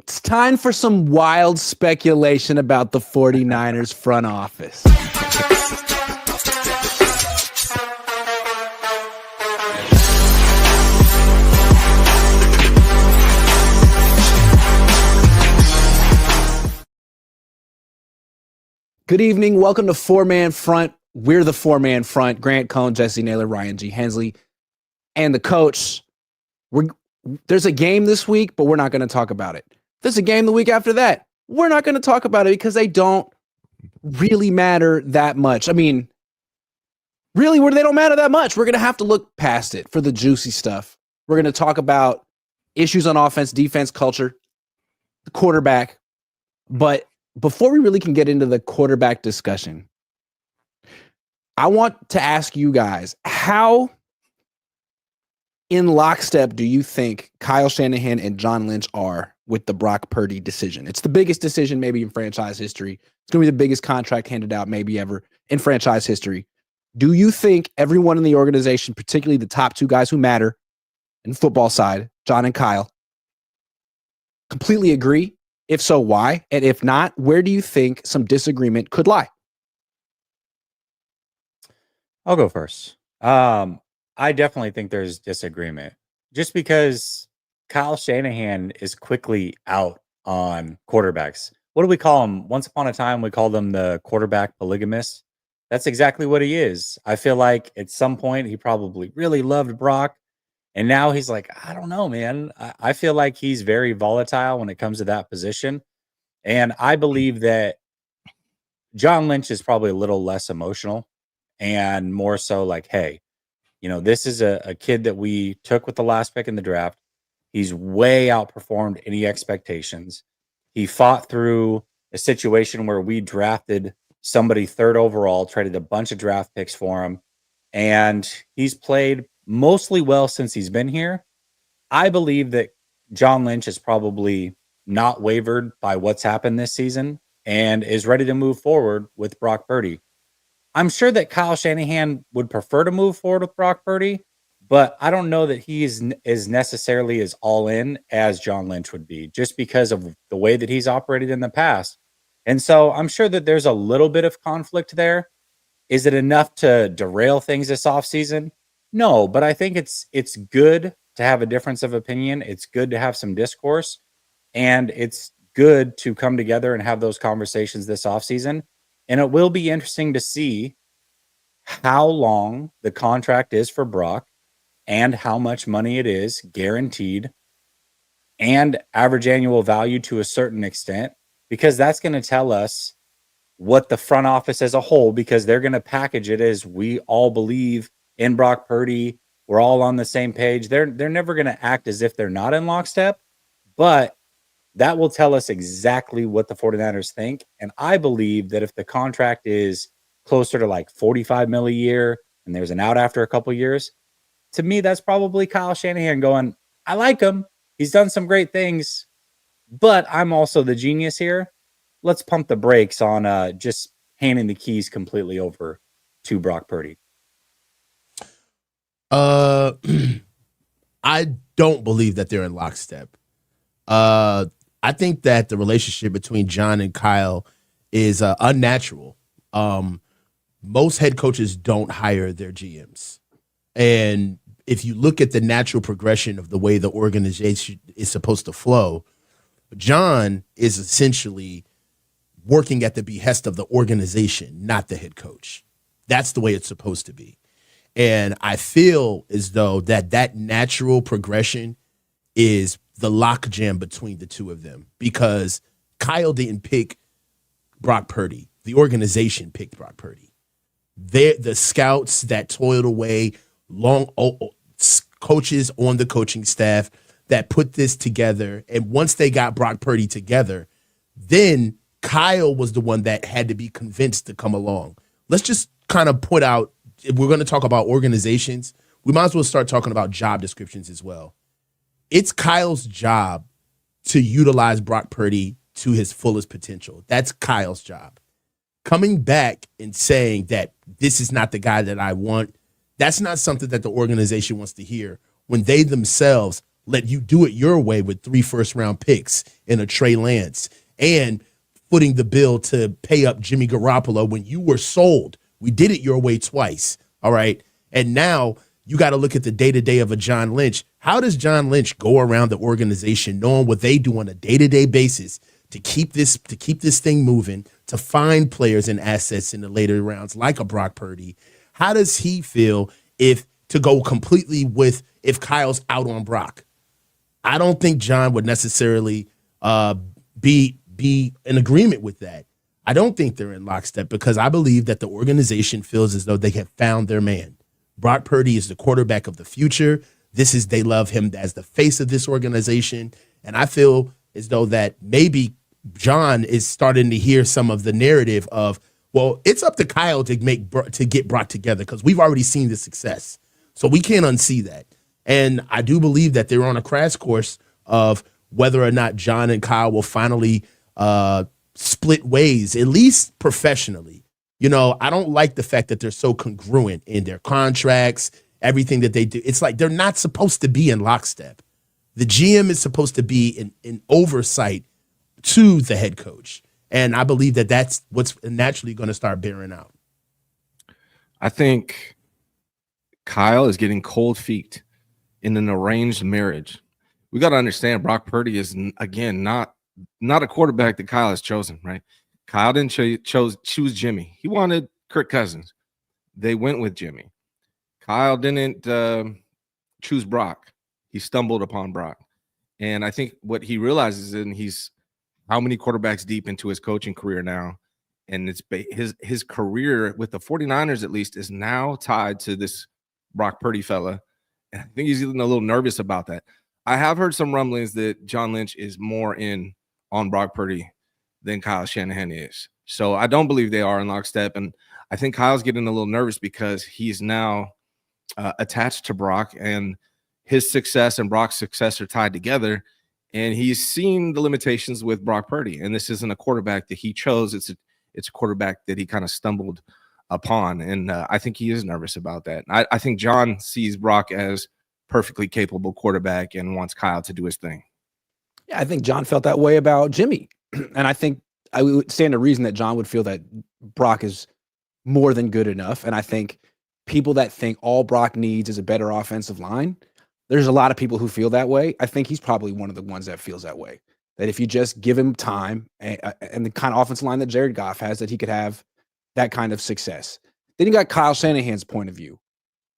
It's time for some wild speculation about the 49ers front office. Good evening. Welcome to Four-Man Front. We're the Four-Man Front. Grant, Cohn, Jessie Naylor, Ryan G. Hensley, and the coach. There's a game this week, but we're not going to talk about it. There's a game the week after that. We're not going to talk about it because they don't really matter that much. I mean, really, they don't matter that much. We're going to have to look past it for the juicy stuff. We're going to talk about issues on offense, defense, culture, the quarterback. But before we really can get into the quarterback discussion, I want to ask you guys, how in lockstep do you think Kyle Shanahan and John Lynch are with the Brock Purdy decision? It's the biggest decision maybe in franchise history. It's going to be the biggest contract handed out maybe ever in franchise history. Do you think everyone in the organization, particularly the top two guys who matter in football side, John and Kyle, completely agree? If so, why? And if not, where do you think some disagreement could lie? I'll go first. I definitely think there's disagreement just because Kyle Shanahan is quickly out on quarterbacks. What do we call him? Once upon a time, we called him the quarterback polygamist. That's exactly what he is. I feel like at some point he probably really loved Brock. And now he's like, I don't know, man. I feel like he's very volatile when it comes to that position. And I believe that John Lynch is probably a little less emotional and more so like, hey, this is a kid that we took with the last pick in the draft. He's way outperformed any expectations. He fought through a situation where we drafted somebody third overall, traded a bunch of draft picks for him, and he's played mostly well since he's been here. I believe that John Lynch is probably not wavered by what's happened this season and is ready to move forward with Brock Purdy. I'm sure that Kyle Shanahan would prefer to move forward with Brock Purdy, but I don't know that he is necessarily as all in as John Lynch would be just because of the way that he's operated in the past. And so I'm sure that there's a little bit of conflict there. Is it enough to derail things this offseason? No, but I think it's good to have a difference of opinion. It's good to have some discourse, and it's good to come together and have those conversations this offseason. And it will be interesting to see how long the contract is for Brock and how much money it is guaranteed and average annual value to a certain extent, because that's going to tell us what the front office as a whole, because they're going to package it as we all believe in Brock Purdy. We're all on the same page. They're never going to act as if they're not in lockstep, but that will tell us exactly what the 49ers think. And I believe that if the contract is closer to like $45 million a year and there's an out after a couple years, to me, that's probably Kyle Shanahan going, I like him. He's done some great things, but I'm also the genius here. Let's pump the brakes on just handing the keys completely over to Brock Purdy. I don't believe that they're in lockstep. I think that the relationship between John and Kyle is unnatural. Most head coaches don't hire their GMs. And if you look at the natural progression of the way the organization is supposed to flow, John is essentially working at the behest of the organization, not the head coach. That's the way it's supposed to be. And I feel as though that natural progression is the lockjam between the two of them, because Kyle didn't pick Brock Purdy. The organization picked Brock Purdy. The scouts that toiled away, coaches on the coaching staff that put this together. And once they got Brock Purdy together, then Kyle was the one that had to be convinced to come along. Let's just kind of put out, if we're going to talk about organizations, we might as well start talking about job descriptions as well. It's Kyle's job to utilize Brock Purdy to his fullest potential. That's Kyle's job. Coming back and saying that this is not the guy that I want, that's not something that the organization wants to hear when they themselves let you do it your way with 3 first-round picks and a Trey Lance and footing the bill to pay up Jimmy Garoppolo when you were sold. We did it your way twice, all right? And now you got to look at the day-to-day of a John Lynch. How does John Lynch go around the organization knowing what they do on a day-to-day basis to keep this thing moving, to find players and assets in the later rounds like a Brock Purdy? How does he feel if to go completely with if Kyle's out on Brock? I don't think John would necessarily be in agreement with that. I don't think they're in lockstep because I believe that the organization feels as though they have found their man. Brock Purdy is the quarterback of the future. They love him as the face of this organization. And I feel as though that maybe John is starting to hear some of the narrative of, well, it's up to Kyle to get Brock together because we've already seen the success. So we can't unsee that. And I do believe that they're on a crash course of whether or not John and Kyle will finally split ways, at least professionally. You know, I don't like the fact that they're so congruent in their contracts, everything that they do. It's like they're not supposed to be in lockstep. The GM is supposed to be in oversight to the head coach. And I believe that that's what's naturally going to start bearing out. I think Kyle is getting cold feet in an arranged marriage. We got to understand Brock Purdy is, again, not a quarterback that Kyle has chosen, right? Kyle didn't choose Jimmy. He wanted Kirk Cousins. They went with Jimmy. Kyle didn't choose Brock. He stumbled upon Brock. And I think what he realizes, and he's how many quarterbacks deep into his coaching career now, and it's his career with the 49ers, at least, is now tied to this Brock Purdy fella. And I think he's getting a little nervous about that. I have heard some rumblings that John Lynch is more in on Brock Purdy than Kyle Shanahan is. So I don't believe they are in lockstep. And I think Kyle's getting a little nervous because he's now attached to Brock, and his success and Brock's success are tied together. And he's seen the limitations with Brock Purdy. And this isn't a quarterback that he chose. It's a quarterback that he kind of stumbled upon. And I think he is nervous about that. I think John sees Brock as perfectly capable quarterback and wants Kyle to do his thing. Yeah, I think John felt that way about Jimmy. And I think I would stand to reason that John would feel that Brock is more than good enough. And I think people that think all Brock needs is a better offensive line, there's a lot of people who feel that way. I think he's probably one of the ones that feels that way, that if you just give him time and the kind of offensive line that Jared Goff has, that he could have that kind of success. Then you got Kyle Shanahan's point of view.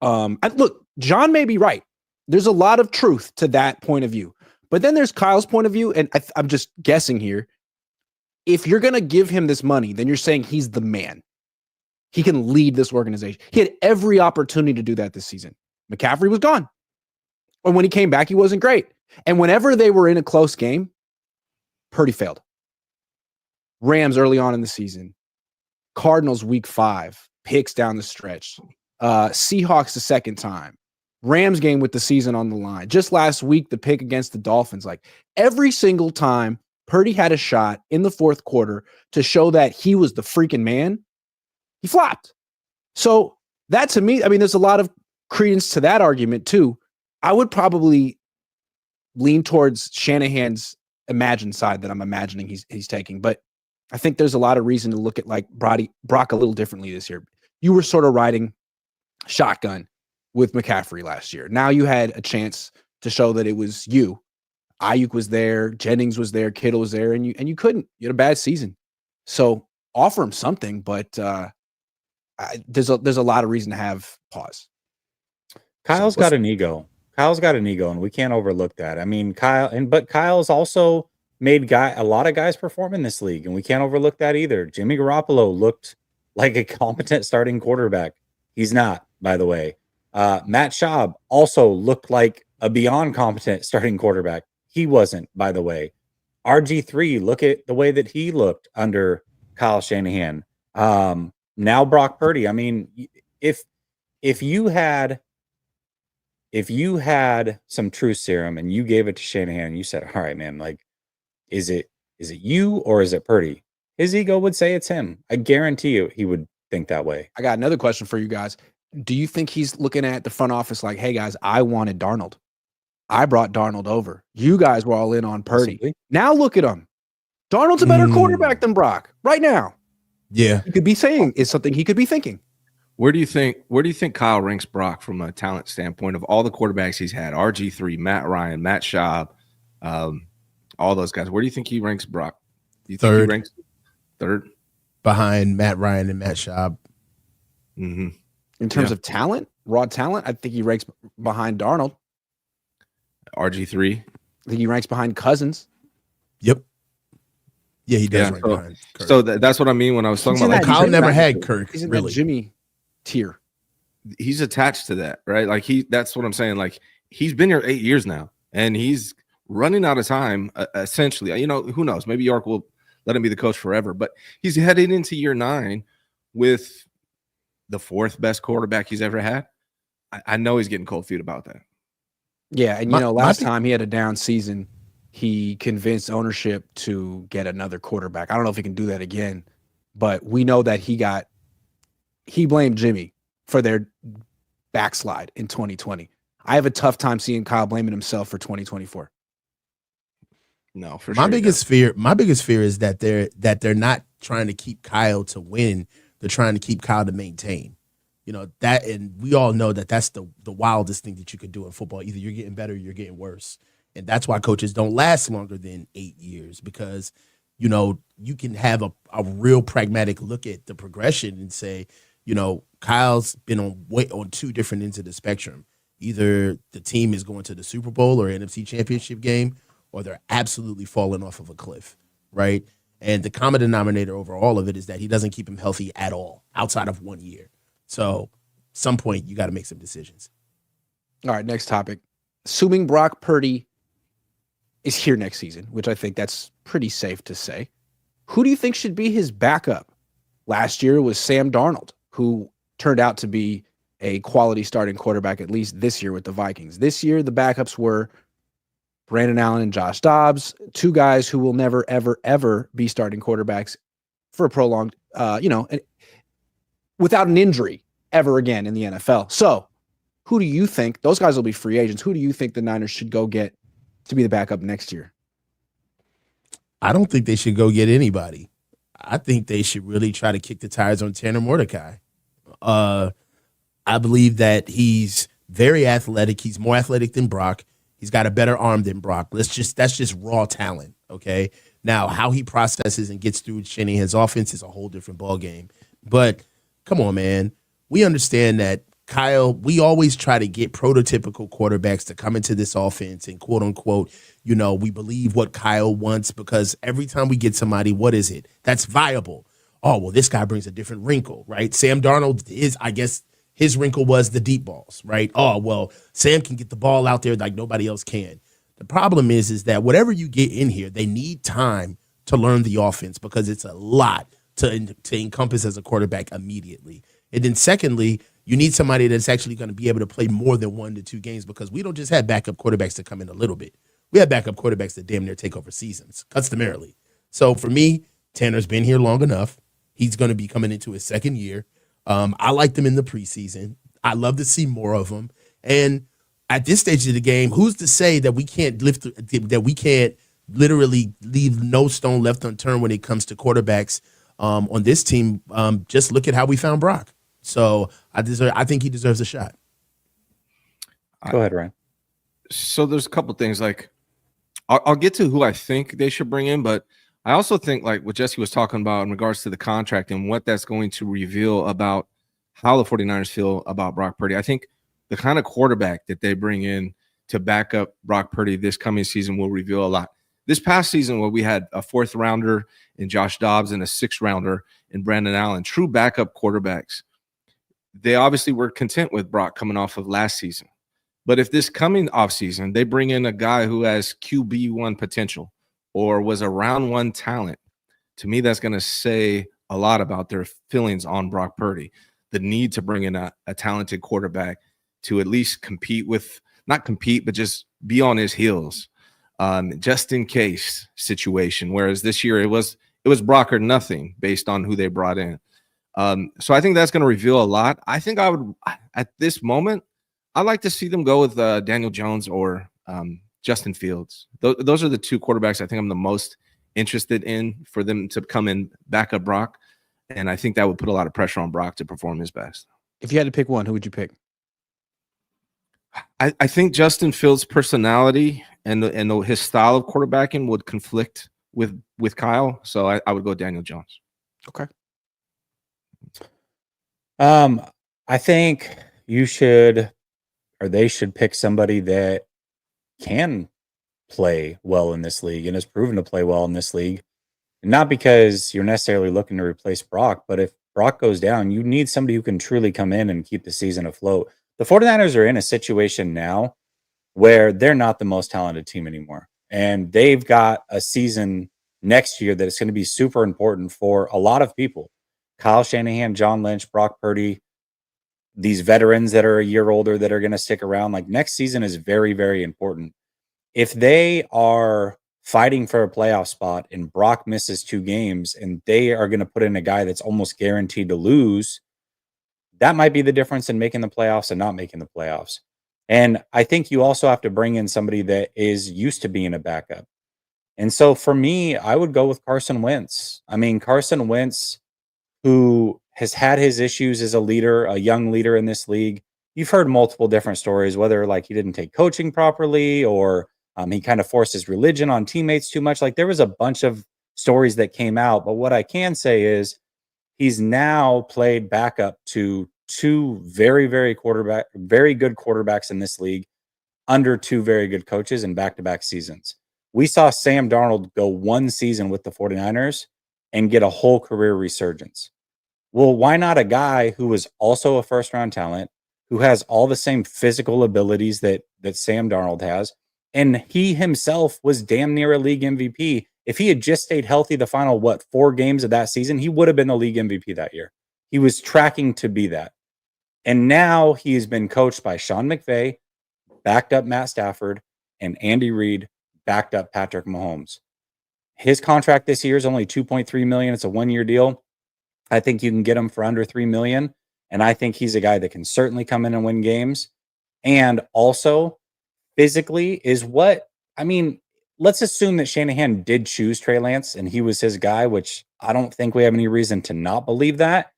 And look, John may be right. There's a lot of truth to that point of view. But then there's Kyle's point of view, and I'm just guessing here. If you're going to give him this money, then you're saying he's the man. He can lead this organization. He had every opportunity to do that this season. McCaffrey was gone. And when he came back, he wasn't great. And whenever they were in a close game, Purdy failed. Rams early on in the season. Cardinals week 5. Picks down the stretch. Seahawks the second time. Rams game with the season on the line. Just last week, the pick against the Dolphins. Like every single time Purdy had a shot in the fourth quarter to show that he was the freaking man, he flopped. So that to me, I mean, there's a lot of credence to that argument too. I would probably lean towards Shanahan's imagined side that I'm imagining he's taking. But I think there's a lot of reason to look at like Brock a little differently this year. You were sort of riding shotgun with McCaffrey last year. Now you had a chance to show that it was you. Ayuk was there, Jennings was there, Kittle was there, and you couldn't. You had a bad season. So offer him something, but there's a lot of reason to have pause. Kyle's got an ego. Kyle's got an ego, and we can't overlook that. I mean, but Kyle's also made a lot of guys perform in this league, and we can't overlook that either. Jimmy Garoppolo looked like a competent starting quarterback. He's not, by the way. Matt Schaub also looked like a beyond competent starting quarterback. He wasn't, by the way. RG3, look at the way that he looked under Kyle Shanahan. Now Brock Purdy. I mean, if you had some truth serum and you gave it to Shanahan and you said, all right, man, like, is it you or is it Purdy? His ego would say it's him. I guarantee you he would think that way. I got another question for you guys. Do you think he's looking at the front office like, hey, guys, I wanted Darnold? I brought Darnold over. You guys were all in on Purdy. Possibly. Now look at him. Darnold's a better quarterback than Brock right now. Yeah. He could be saying is something he could be thinking. Where do you think Kyle ranks Brock from a talent standpoint of all the quarterbacks he's had? RG3, Matt Ryan, Matt Schaub, all those guys. Where do you think he ranks Brock? Do you think Third. he ranks third? Behind Matt Ryan and Matt Schaub. Mm-hmm. In terms of talent, raw talent, I think he ranks behind Darnold. RG3. I think he ranks behind Cousins. Yep. Yeah, he does Yeah, rank behind Kirk. So that's what I mean when I was talking He's in about that like, Kyle never that- had Kirk, He's in really. that Jimmy tier. he's attached to that, right? Like that's what I'm saying. Like he's been here 8 years now, and he's running out of time. Essentially, you know, who knows? Maybe York will let him be the coach forever, but he's heading into year 9 with the 4th best quarterback he's ever had. I know he's getting cold feet about that. Yeah, and My- you know, my last thing- time he had a down season, he convinced ownership to get another quarterback. I don't know if he can do that again, but we know that he blamed Jimmy for their backslide in 2020. I have a tough time seeing Kyle blaming himself for 2024. No, for My sure. biggest fear is that they're not trying to keep Kyle to win. They're trying to keep Kyle to maintain. You know, that, and we all know that that's the wildest thing that you could do in football. Either you're getting better or you're getting worse. And that's why coaches don't last longer than 8 years, because, you know, you can have a real pragmatic look at the progression and say, you know, Kyle's been on 2 different ends of the spectrum. Either the team is going to the Super Bowl or NFC Championship game, or they're absolutely falling off of a cliff, right? And the common denominator over all of it is that he doesn't keep him healthy at all outside of 1 year. So some point you got to make some decisions. All right, next topic. Assuming Brock Purdy is here next season, which I think that's pretty safe to say, who do you think should be his backup? Last year was Sam Darnold, who turned out to be a quality starting quarterback, at least this year with the Vikings. This year, the backups were Brandon Allen and Josh Dobbs, 2 guys who will never, ever, ever be starting quarterbacks for a prolonged, without an injury ever again in the NFL. So who do you think, those guys will be free agents, who do you think the Niners should go get to be the backup next year? I don't think they should go get anybody. I think they should really try to kick the tires on Tanner Mordecai. I believe that he's very athletic. He's more athletic than Brock. He's got a better arm than Brock. That's just raw talent. Okay. Now, how he processes and gets through Shanahan's offense is a whole different ballgame. But come on, man. We understand that Kyle, we always try to get prototypical quarterbacks to come into this offense and quote unquote, you know, we believe what Kyle wants, because every time we get somebody, what is it that's viable? Oh, well, this guy brings a different wrinkle, right? Sam Darnold is, I guess, his wrinkle was the deep balls, right? Oh, well, Sam can get the ball out there like nobody else can. The problem is that whatever you get in here, they need time to learn the offense, because it's a lot to encompass as a quarterback immediately. And then secondly, you need somebody that's actually going to be able to play more than 1 to 2 games, because we don't just have backup quarterbacks that come in a little bit. We have backup quarterbacks that damn near take over seasons, customarily. So for me, Tanner's been here long enough. He's going to be coming into his 2nd year. I liked him in the preseason. I love to see more of him. And at this stage of the game, who's to say that we can't literally leave no stone left unturned when it comes to quarterbacks on this team? Just look at how we found Brock. So I think he deserves a shot. Go ahead, Ryan. So there's a couple things. Like I'll get to who I think they should bring in, but I also think like what Jesse was talking about in regards to the contract and what that's going to reveal about how the 49ers feel about Brock Purdy. I think the kind of quarterback that they bring in to back up Brock Purdy this coming season will reveal a lot. This past season, where we had a 4th rounder in Josh Dobbs and a 6th rounder in Brandon Allen, true backup quarterbacks, they obviously were content with Brock coming off of last season. But if this coming offseason, they bring in a guy who has QB1 potential or was a round 1 talent, to me, that's going to say a lot about their feelings on Brock Purdy. The need to bring in a talented quarterback to at least compete with, not compete, but just be on his heels, just in case situation. Whereas this year it was Brock or nothing based on who they brought in. So I think that's going to reveal a lot. I think I would, at this moment, I'd like to see them go with Daniel Jones or Justin Fields. Those are the two quarterbacks I think I'm the most interested in for them to come in back up Brock. And I think that would put a lot of pressure on Brock to perform his best. If you had to pick one, who would you pick? I think Justin Fields' personality and his style of quarterbacking would conflict with Kyle. So I would go Daniel Jones. Okay. I think you should, or they should pick somebody that can play well in this league and has proven to play well in this league. Not because you're necessarily looking to replace Brock, but if Brock goes down, you need somebody who can truly come in and keep the season afloat. The 49ers are in a situation now where they're not the most talented team anymore. And they've got a season next year that is going to be super important for a lot of people. Kyle Shanahan, John Lynch, Brock Purdy, these veterans that are a year older that are going to stick around. Like, next season is very, very important. If they are fighting for a playoff spot and Brock misses 2 games and they are going to put in a guy that's almost guaranteed to lose, that might be the difference in making the playoffs and not making the playoffs. And I think you also have to bring in somebody that is used to being a backup. And so for me, I would go with Carson Wentz. I mean, Carson Wentz, who has had his issues as a leader, a young leader in this league. You've heard multiple different stories, whether like he didn't take coaching properly or he kind of forced his religion on teammates too much. Like, there was a bunch of stories that came out. But what I can say is he's now played backup to 2 very, very good quarterbacks in this league under 2 very good coaches in back-to-back seasons. We saw Sam Darnold go 1 season with the 49ers and get a whole career resurgence. Well, why not a guy who was also a first-round talent, who has all the same physical abilities that Sam Darnold has, and he himself was damn near a league MVP. If he had just stayed healthy the final, 4 games of that season, he would have been the league MVP that year. He was tracking to be that. And now he's been coached by Sean McVay, backed up Matt Stafford, and Andy Reid, backed up Patrick Mahomes. His contract this year is only $2.3 million. It's a 1-year deal. I think you can get him for under $3 million. And I think he's a guy that can certainly come in and win games. And also, physically is what, I mean, let's assume that Shanahan did choose Trey Lance and he was his guy, which I don't think we have any reason to not believe that.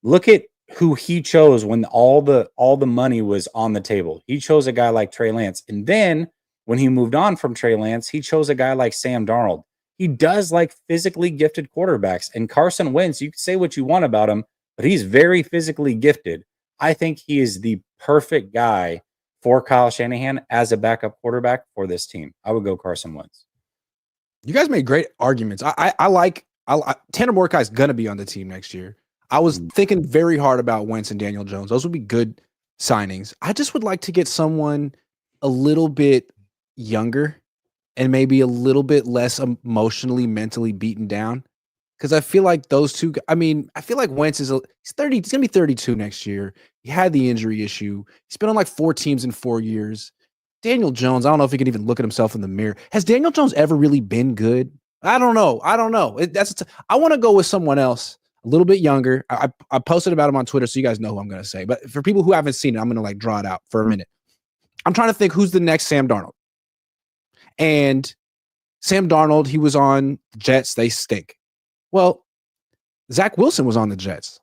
Look at who he chose when all the money was on the table. He chose a guy like Trey Lance. And then when he moved on from Trey Lance, he chose a guy like Sam Darnold. He does like physically gifted quarterbacks. And Carson Wentz, you can say what you want about him, but he's very physically gifted. I think he is the perfect guy for Kyle Shanahan as a backup quarterback for this team. I would go Carson Wentz. You guys made great arguments. I like Tanner Mordecai's going to be on the team next year. I was thinking very hard about Wentz and Daniel Jones. Those would be good signings. I just would like to get someone a little bit younger and maybe a little bit less emotionally, mentally beaten down. Because I feel like those two, I mean, I feel like Wentz he's 30, he's going to be 32 next year. He had the injury issue. He's been on like 4 teams in 4 years. Daniel Jones, I don't know if he can even look at himself in the mirror. Has Daniel Jones ever really been good? I don't know. I want to go with someone else, a little bit younger. I posted about him on Twitter, so you guys know who I'm going to say. But for people who haven't seen it, I'm going to like draw it out for a minute. I'm trying to think who's the next Sam Darnold. And Sam Darnold, he was on the Jets. They stink. Well, Zach Wilson was on the Jets.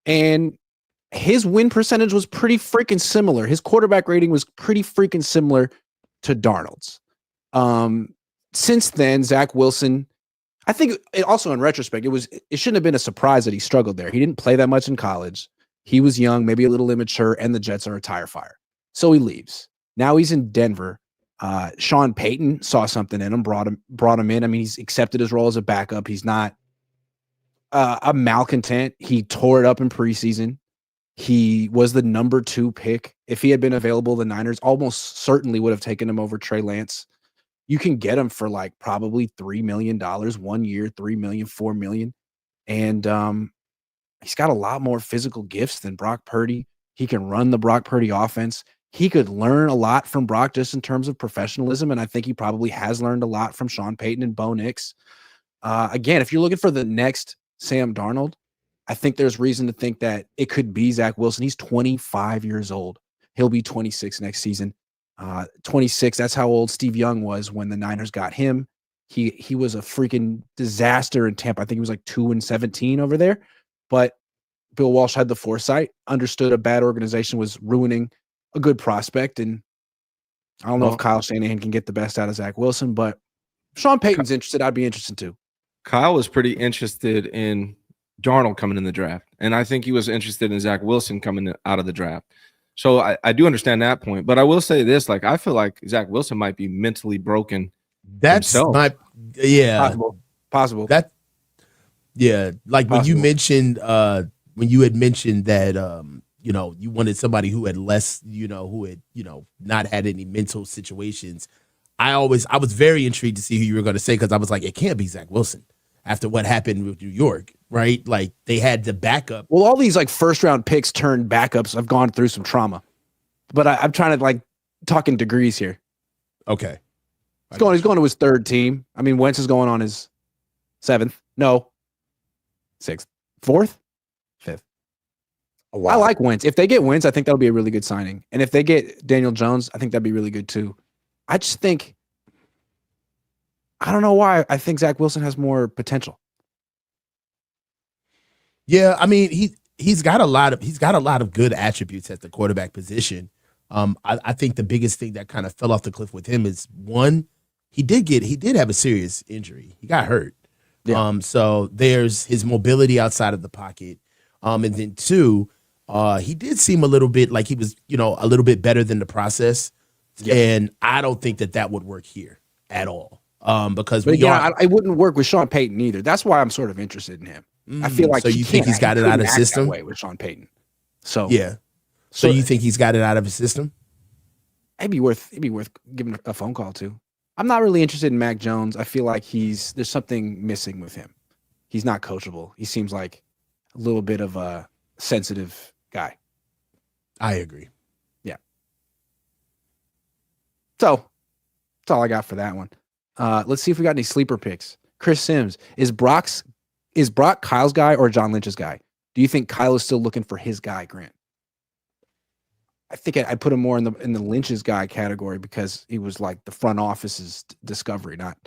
And his win percentage was pretty freaking similar. His quarterback rating was pretty freaking similar to Darnold's. Since then, Zach Wilson, I think also in retrospect, it shouldn't have been a surprise that he struggled there. He didn't play that much in college. He was young, maybe a little immature, and the Jets are a tire fire. So he leaves. Now he's in Denver. Sean Payton saw something in him, brought him in. I mean, he's accepted his role as a backup. He's not a malcontent. He tore it up in preseason. He was the number 2 pick. If he had been available, the Niners almost certainly would have taken him over Trey Lance. You can get him for like probably $3 million 1 year, $3 million, $4 million. And he's got a lot more physical gifts than Brock Purdy. He can run the Brock Purdy offense. He could learn a lot from Brock just in terms of professionalism, and I think he probably has learned a lot from Sean Payton and Bo Nix. Again, if you're looking for the next Sam Darnold, I think there's reason to think that it could be Zach Wilson. He's 25 years old. He'll be 26 next season. 26. That's how old Steve Young was when the Niners got him. He was a freaking disaster in Tampa. I think he was like 2-17 over there. But Bill Walsh had the foresight, understood a bad organization was ruining a good prospect. And I don't know if Kyle Shanahan can get the best out of Zach Wilson, but if Sean Payton's interested, I'd be interested too. Kyle was pretty interested in Darnold coming in the draft. And I think he was interested in Zach Wilson coming out of the draft. So I do understand that point. But I will say this, like, I feel like Zach Wilson might be mentally broken. That's himself. Possible. Like possible. When you mentioned when you had mentioned that you wanted somebody who had less, who had, not had any mental situations. I was very intrigued to see who you were going to say, because I was like, it can't be Zach Wilson after what happened with New York, right? Like, they had the backup. Well, all these like first round picks turned backups. I've gone through some trauma, but I'm trying to like talk in degrees here. Okay. He's going to his third team. I mean, Wentz is going on his 7th. No. 6th. 4th? 5th. Oh, wow. I like Wentz. If they get Wentz, I think that'll be a really good signing. And if they get Daniel Jones, I think that'd be really good too. I just think, I don't know why I think Zach Wilson has more potential. Yeah, I mean, he's got a lot of good attributes at the quarterback position. I think the biggest thing that kind of fell off the cliff with him is, one, he did have a serious injury. He got hurt. Yeah. So there's his mobility outside of the pocket. And then 2, he did seem a little bit like he was, a little bit better than the process. Yeah. And I don't think that would work here at all. Because I wouldn't work with Sean Payton either. That's why I'm sort of interested in him. I feel like so you think he's got it out of his system that way with Sean Payton. So yeah. So you think he's got it out of his system? It'd be worth giving a phone call to. I'm not really interested in Mac Jones. I feel like there's something missing with him. He's not coachable. He seems like a little bit of a sensitive guy. I agree. Yeah. So that's all I got for that one. Let's see if we got any sleeper picks. Chris Sims, is Brock Kyle's guy or John Lynch's guy? Do you think Kyle is still looking for his guy, Grant? I think I put him more in the Lynch's guy category, because he was like the front office's discovery, not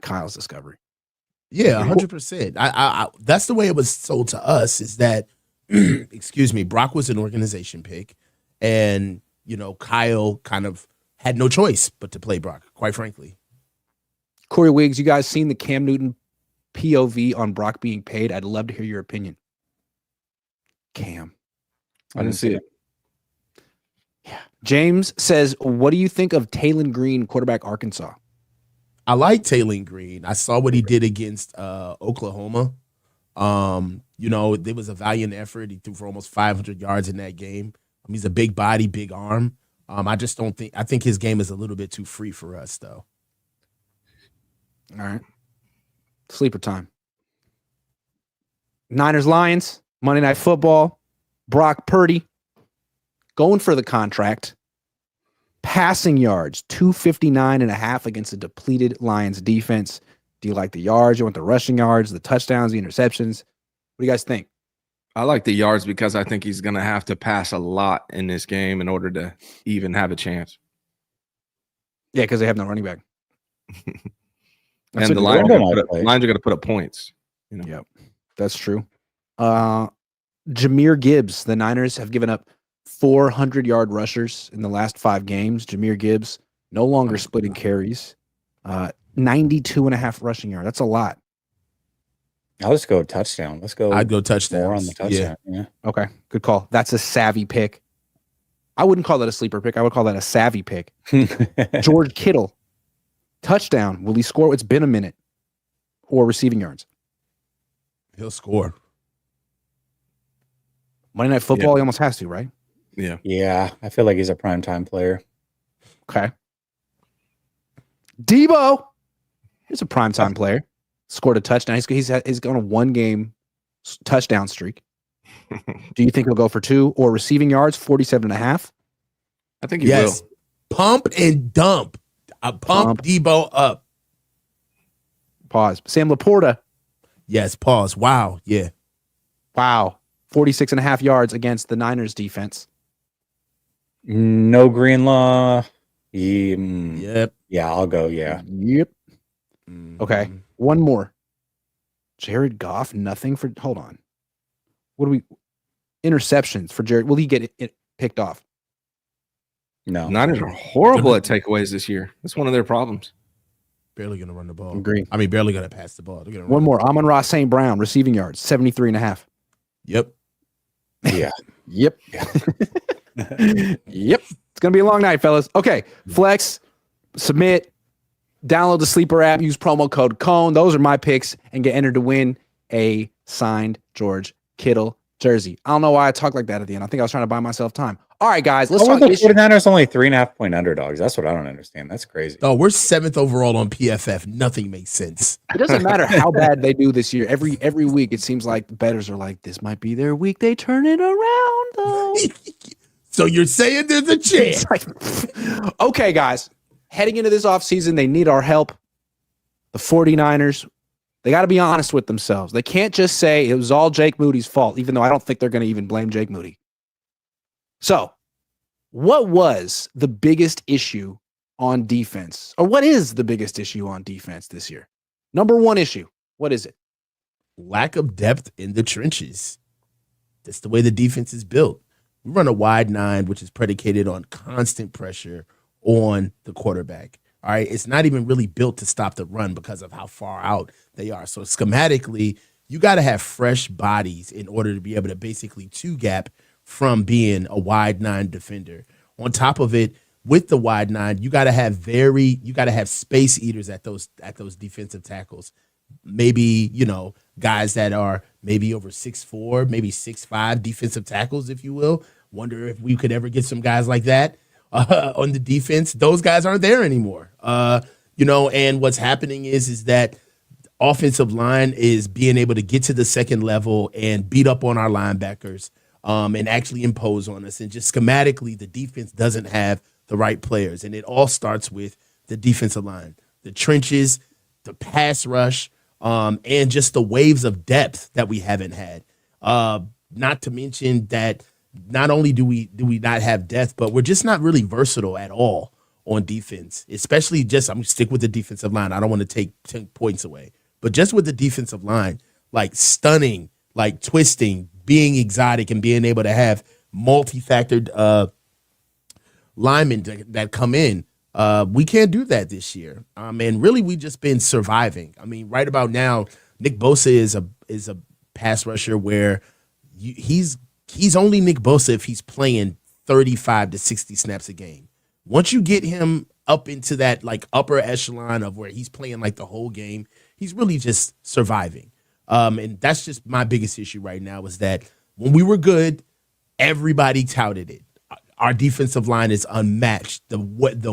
Kyle's discovery. Yeah, 100%. I that's the way it was sold to us, is that, excuse me, Brock was an organization pick, and Kyle kind of had no choice but to play Brock, quite frankly. Corey Wiggs, you guys seen the Cam Newton POV on Brock being paid? I'd love to hear your opinion. Cam. I didn't see it. Yeah. James says, what do you think of Taylon Green, quarterback Arkansas? I like Taylon Green. I saw what he did against Oklahoma. There was a valiant effort. He threw for almost 500 yards in that game. He's a big body, big arm. I think his game is a little bit too free for us, though. All right. Sleeper time. Niners Lions, Monday Night Football. Brock Purdy going for the contract. Passing yards, 259.5 against a depleted Lions defense. Do you like the yards? You want the rushing yards, the touchdowns, the interceptions? What do you guys think? I like the yards because I think he's going to have to pass a lot in this game in order to even have a chance. Yeah, because they have no running back. And the Lions are going to put up points. Yep, that's true. Jahmyr Gibbs, the Niners have given up 400-yard rushers in the last 5 games. Jahmyr Gibbs no longer splitting carries. 92.5 rushing yards. That's a lot. I'll just go touchdown. I'd go touchdown. More on the touchdown. Yeah. Okay, good call. That's a savvy pick. I wouldn't call that a sleeper pick. I would call that a savvy pick. George Kittle, touchdown. Will he score? It's been a minute. Or receiving yards. He'll score. Monday Night Football, He almost has to, right? Yeah. Yeah, I feel like he's a primetime player. Okay. Debo, he's a primetime player. Scored a touchdown. He's on a 1-game touchdown streak. Do you think he'll go for 2 or receiving yards, 47.5? I think he will. Pump and dump. Pump Debo up. Pause. Sam Laporta. Yes, pause. Wow. Yeah. Wow. 46.5 yards against the Niners defense. No Greenlaw. Yep. Yeah, I'll go. Yeah. Yep. Okay. Mhm. One more. Jared Goff, nothing for. Hold on. What do we? Interceptions for Jared. Will he get it picked off? No. Niners are horrible at takeaways this year. That's one of their problems. Barely going to run the ball. Agree. I mean, barely going to pass the ball. They're gonna One run. more. Amon-Ra St. Brown, receiving yards, 73.5. Yep. Yeah. Yep. Yep. It's going to be a long night, fellas. Okay. Flex, submit, download the Sleeper app, use promo code Cohn. Those are my picks and get entered to win a signed George Kittle jersey. I don't know why I talk like that at the end. I think I was trying to buy myself time. All right, guys. Let's How are talk the issue. 49ers only 3.5-point underdogs? That's what I don't understand. That's crazy. Oh, we're 7th overall on PFF. Nothing makes sense. It doesn't matter how bad they do this year. Every week, it seems like the bettors are like, this might be their week. They turn it around, though. So you're saying there's a chance? It's like, okay, guys. Heading into this offseason, they need our help. The 49ers, they got to be honest with themselves. They can't just say it was all Jake Moody's fault, even though I don't think they're going to even blame Jake Moody. So, what was the biggest issue on defense? Or what is the biggest issue on defense this year? Number one issue. What is it? Lack of depth in the trenches. That's the way the defense is built. We run a wide 9, which is predicated on constant pressure on the quarterback. All right. It's not even really built to stop the run because of how far out they are. So schematically, you got to have fresh bodies in order to be able to basically two-gap from being a wide 9 defender. On top of it, with the wide 9, you got to have space eaters at those defensive tackles. Maybe, guys that are maybe over 6'4", maybe 6'5" defensive tackles, if you will. Wonder if we could ever get some guys like that on the defense. Those guys aren't there anymore. And what's happening is that offensive line is being able to get to the second level and beat up on our linebackers and actually impose on us. And just schematically, the defense doesn't have the right players. And it all starts with the defensive line, the trenches, the pass rush, and just the waves of depth that we haven't had. Not to mention that not only do we not have depth, but we're just not really versatile at all on defense, especially I'm going to stick with the defensive line. I don't want to take 10 points away, but just with the defensive line, like stunning, like twisting, being exotic, and being able to have multi-factored linemen that come in. We can't do that this year. And really, we just been surviving. I mean, right about now, Nick Bosa is a pass rusher where he's only Nick Bosa if he's playing 35 to 60 snaps a game. Once you get him up into that like upper echelon of where he's playing like the whole game, he's really just surviving. And that's just my biggest issue right now is that when we were good, everybody touted it. Our defensive line is unmatched. The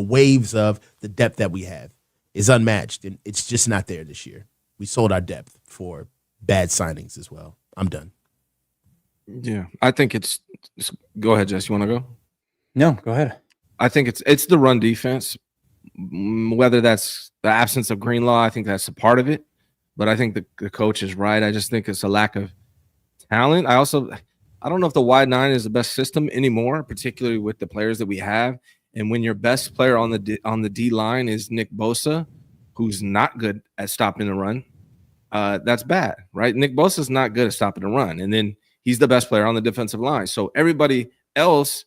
waves of the depth that we have is unmatched, and it's just not there this year. We sold our depth for bad signings as well. I'm done. Yeah, I think it's. Go ahead, Jess. You want to go? No, go ahead. I think it's the run defense. Whether that's the absence of Greenlaw, I think that's a part of it. But I think the coach is right. I just think it's a lack of talent. I don't know if the wide 9 is the best system anymore, particularly with the players that we have. And when your best player on the D line is Nick Bosa, who's not good at stopping the run, that's bad, right? Nick Bosa's not good at stopping the run, and then he's the best player on the defensive line. So everybody else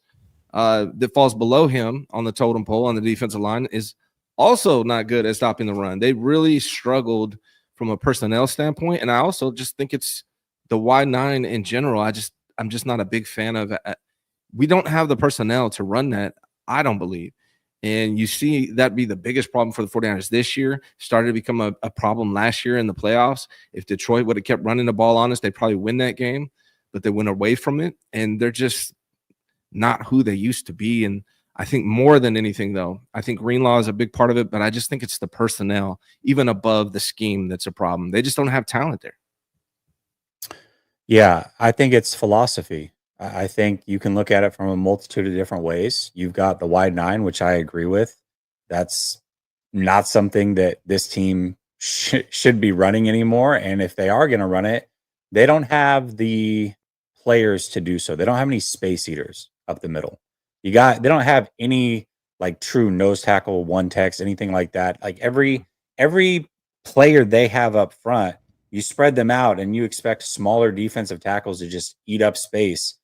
that falls below him on the totem pole on the defensive line is also not good at stopping the run. They really struggled from a personnel standpoint, and I also just think it's the wide 9 in general. I'm just not a big fan of it. We don't have the personnel to run that, I don't believe. And you see that be the biggest problem for the 49ers this year. Started to become a problem last year in the playoffs. If Detroit would have kept running the ball on us, they'd probably win that game, but they went away from it. And they're just not who they used to be. And I think more than anything, though, I think Greenlaw is a big part of it, but I just think it's the personnel, even above the scheme, that's a problem. They just don't have talent there. Yeah, I think it's philosophy. I think you can look at it from a multitude of different ways. You've got the wide 9, which I agree with. That's not something that this team should be running anymore. And if they are going to run it, they don't have the players to do so. They don't have any space eaters up the middle. They don't have any like true nose tackle, one text, anything like that. Like every player they have up front, you spread them out and you expect smaller defensive tackles to just eat up space.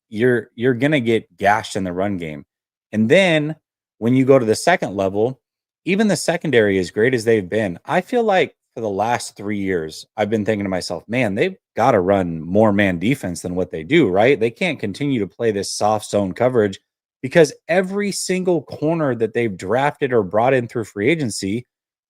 You're going to get gashed in the run game. And then when you go to the second level, even the secondary, as great as they've been, I feel like for the last 3 years, I've been thinking to myself, man, they've got to run more man defense than what they do, right? They can't continue to play this soft zone coverage because every single corner that they've drafted or brought in through free agency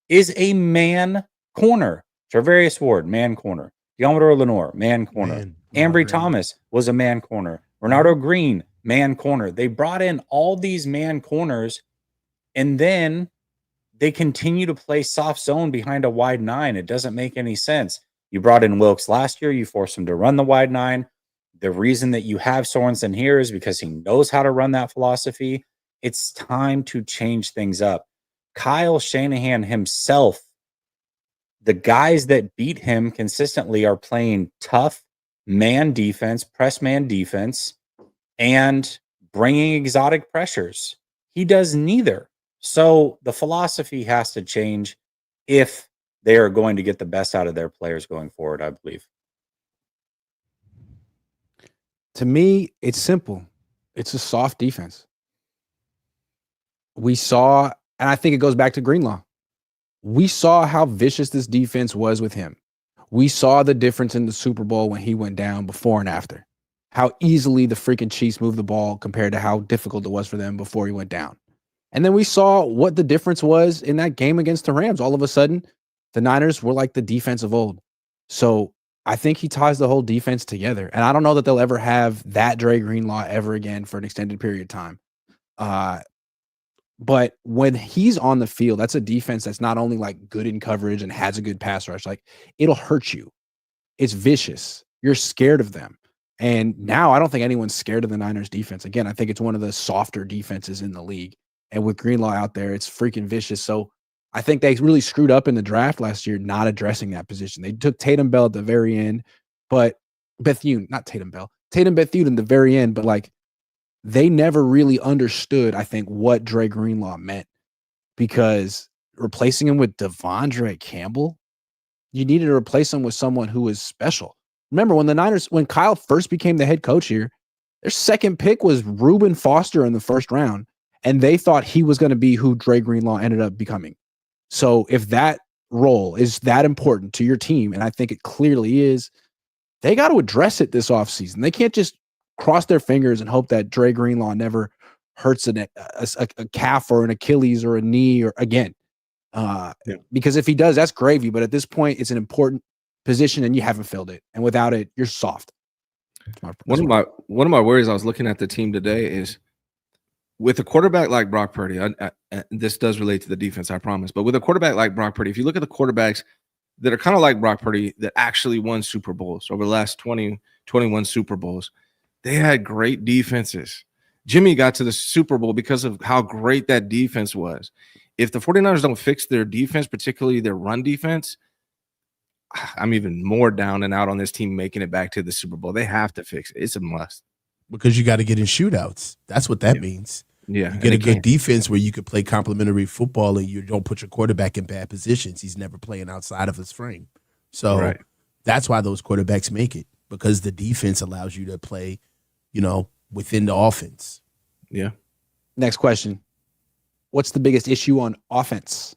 is a man corner. Travarius Ward, man corner. Deommodore Lenoir, man corner. Ambry Thomas was a man corner. Renardo Green, man corner. They brought in all these man corners, and then they continue to play soft zone behind a wide 9. It doesn't make any sense. You brought in Wilkes last year. You forced him to run the wide 9. The reason that you have Sorensen here is because he knows how to run that philosophy. It's time to change things up. Kyle Shanahan himself, the guys that beat him consistently are playing tough man defense, press man defense, and bringing exotic pressures. He does neither. So the philosophy has to change if they are going to get the best out of their players going forward, I believe. To me, it's simple. It's a soft defense. We saw, and I think it goes back to Greenlaw. We saw how vicious this defense was with him. We saw the difference in the Super Bowl when he went down before and after. How easily the freaking Chiefs moved the ball compared to how difficult it was for them before he went down. And then we saw what the difference was in that game against the Rams. All of a sudden, the Niners were like the defense of old. So I think he ties the whole defense together. And I don't know that they'll ever have that Dre Greenlaw ever again for an extended period of time. But when he's on the field, that's a defense that's not only like good in coverage and has a good pass rush, like it'll hurt you. It's vicious. You're scared of them. And now I don't think anyone's scared of the Niners defense. Again, I think it's one of the softer defenses in the league. And with Greenlaw out there, it's freaking vicious. So I think they really screwed up in the draft last year, not addressing that position. They took Tatum Bell at the very end, but Bethune, not Tatum Bell, Tatum Bethune in the very end, but like they never really understood, I think, what Dre Greenlaw meant, because replacing him with Devondre Campbell, you needed to replace him with someone who was special. Remember when Kyle first became the head coach here, their second pick was Reuben Foster in the first round, and they thought he was going to be who Dre Greenlaw ended up becoming. So if that role is that important to your team, and I think it clearly is, they got to address it this offseason. They can't just cross their fingers and hope that Dre Greenlaw never hurts a calf or an Achilles or a knee or again. Because if he does, that's gravy. But at this point, it's an important position and you haven't filled it. And without it, you're soft. One of my worries, I was looking at the team today, is with a quarterback like Brock Purdy, this does relate to the defense, I promise. But with a quarterback like Brock Purdy, if you look at the quarterbacks that are kind of like Brock Purdy that actually won Super Bowls over the last 21 Super Bowls, they had great defenses. Jimmy got to the Super Bowl because of how great that defense was. If the 49ers don't fix their defense, particularly their run defense, I'm even more down and out on this team making it back to the Super Bowl. They have to fix it. It's a must. Because you got to get in shootouts. That's what that means. Yeah. You get a good defense where you could play complementary football and you don't put your quarterback in bad positions. He's never playing outside of his frame. So that's why those quarterbacks make it, because the defense allows you to play, within the offense. Yeah. Next question. What's the biggest issue on offense?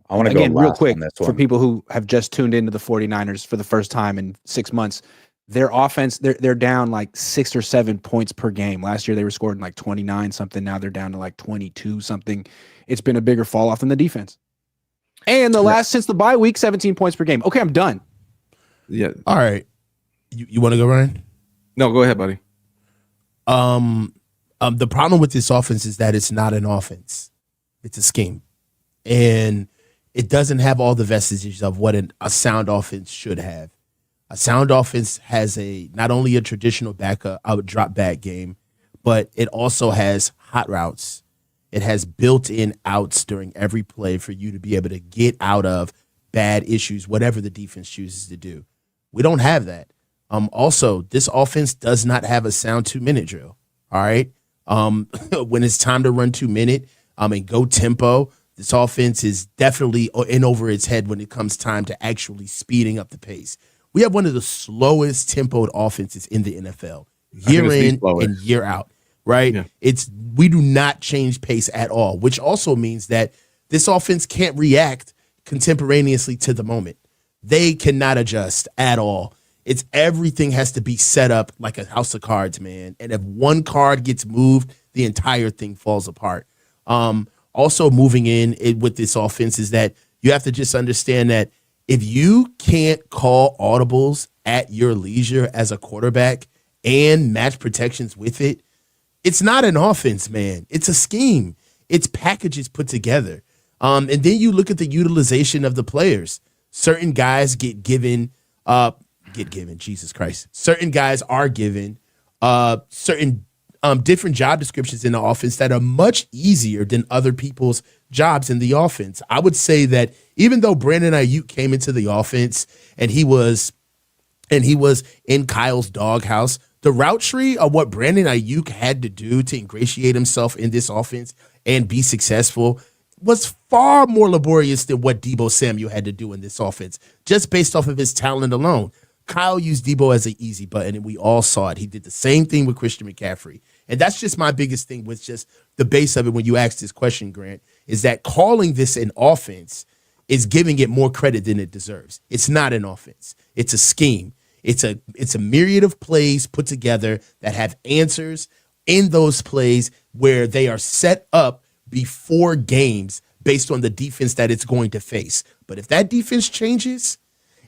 I want to go real quick for people who have just tuned into the 49ers for the first time in 6 months. Their offense, they're down like 6 or 7 points per game. Last year they were scoring like 29 something. Now they're down to like 22 something. It's been a bigger fall off in the defense. And since the bye week, 17 points per game. Okay, I'm done. Yeah. All right. You want to go, Ryan? No, go ahead, buddy. The problem with this offense is that it's not an offense. It's a scheme. And it doesn't have all the vestiges of what a sound offense should have. A sound offense has not only a traditional drop back game, but it also has hot routes. It has built-in outs during every play for you to be able to get out of bad issues, whatever the defense chooses to do. We don't have that. Also, this offense does not have a sound 2-minute drill. All right. When it's time to run 2-minute, and go tempo, this offense is definitely in over its head when it comes time to actually speeding up the pace. We have one of the slowest tempoed offenses in the NFL, year in and year out, right? Yeah. We do not change pace at all, which also means that this offense can't react contemporaneously to the moment. They cannot adjust at all. Everything has to be set up like a house of cards, man. And if one card gets moved, the entire thing falls apart. Also moving in with this offense is that you have to just understand that if you can't call audibles at your leisure as a quarterback and match protections with it, it's not an offense, man. It's a scheme. It's packages put together. And then you look at the utilization of the players. Certain guys get given, Jesus Christ. Certain guys are given certain different job descriptions in the offense that are much easier than other people's jobs in the offense. I would say that even though Brandon Ayuk came into the offense and he was in Kyle's doghouse, the route tree of what Brandon Ayuk had to do to ingratiate himself in this offense and be successful was far more laborious than what Deebo Samuel had to do in this offense, just based off of his talent alone. Kyle used Deebo as an easy button, and we all saw it. He did the same thing with Christian McCaffrey. And that's just my biggest thing with just the base of it when you ask this question, Grant, is that calling this an offense is giving it more credit than it deserves. It's not an offense. It's a scheme. It's a myriad of plays put together that have answers in those plays where they are set up before games based on the defense that it's going to face. But if that defense changes,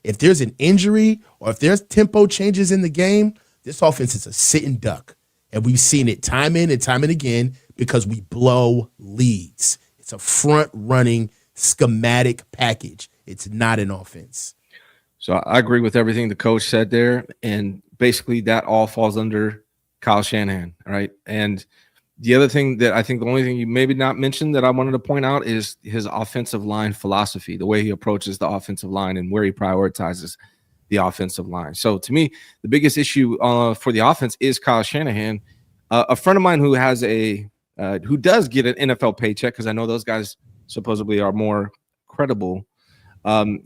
if there's an injury or if there's tempo changes in the game, this offense is a sitting duck. And we've seen it time in and time and again because we blow leads. It's a front-running schematic package. It's not an offense. So I agree with everything the coach said there. And basically that all falls under Kyle Shanahan, right? And the other thing that I think the only thing you maybe not mentioned that I wanted to point out is his offensive line philosophy, the way he approaches the offensive line and where he prioritizes the offensive line. So to me, the biggest issue for the offense is Kyle Shanahan. A friend of mine who has who does get an NFL paycheck, because I know those guys supposedly are more credible.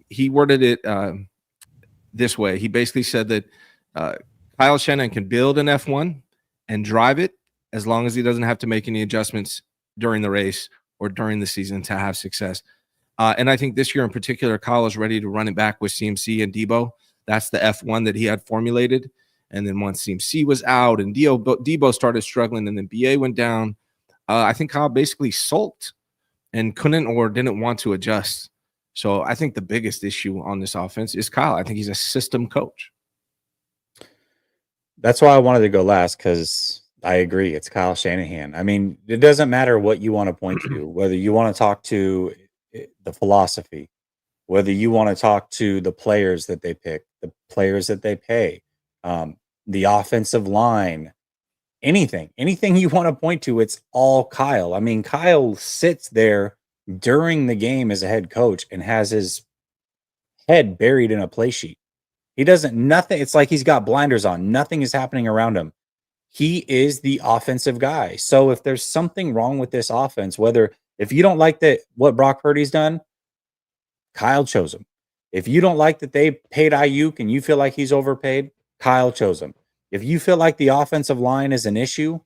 He worded it this way. He basically said that Kyle Shanahan can build an F1 and drive it as long as he doesn't have to make any adjustments during the race or during the season to have success. And I think this year in particular, Kyle is ready to run it back with CMC and Deebo. That's the F1 that he had formulated. And then once CMC was out and Deebo started struggling and then BA went down, I think Kyle basically sulked and couldn't or didn't want to adjust. So I think the biggest issue on this offense is Kyle. I think he's a system coach. That's why I wanted to go last, because I agree. It's Kyle Shanahan. I mean, it doesn't matter what you want to point to, whether you want to talk to the philosophy, whether you want to talk to the players that they pick, the players that they pay, the offensive line, anything you want to point to, it's all Kyle. I mean, Kyle sits there during the game as a head coach and has his head buried in a play sheet. He doesn't, nothing. It's like he's got blinders on. Nothing is happening around him. He is the offensive guy. So if there's something wrong with this offense, if you don't like what Brock Purdy's done, Kyle chose him. If you don't like that they paid Ayuk and you feel like he's overpaid, Kyle chose him. If you feel like the offensive line is an issue,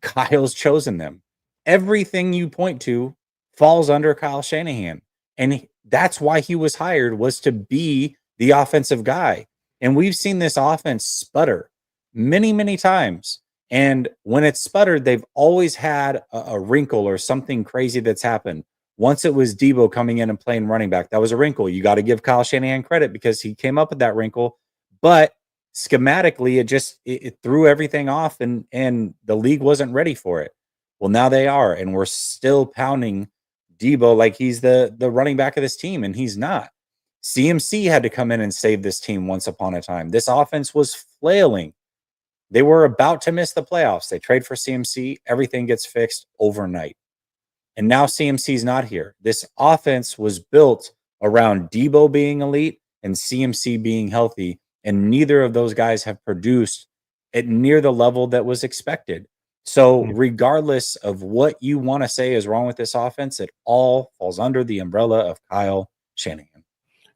Kyle's chosen them. Everything you point to falls under Kyle Shanahan. And that's why he was hired, was to be the offensive guy. And we've seen this offense sputter many, many times. And when it's sputtered, they've always had a wrinkle or something crazy that's happened. Once it was Deebo coming in and playing running back, that was a wrinkle. You got to give Kyle Shanahan credit because he came up with that wrinkle. But schematically, it threw everything off and the league wasn't ready for it. Well, now they are. And we're still pounding Deebo like he's the running back of this team, and he's not. CMC had to come in and save this team once upon a time. This offense was flailing. They were about to miss the playoffs. They trade for CMC. Everything gets fixed overnight. And now CMC's not here. This offense was built around Deebo being elite and CMC being healthy, and neither of those guys have produced at near the level that was expected. So regardless of what you want to say is wrong with this offense, it all falls under the umbrella of Kyle Shanahan.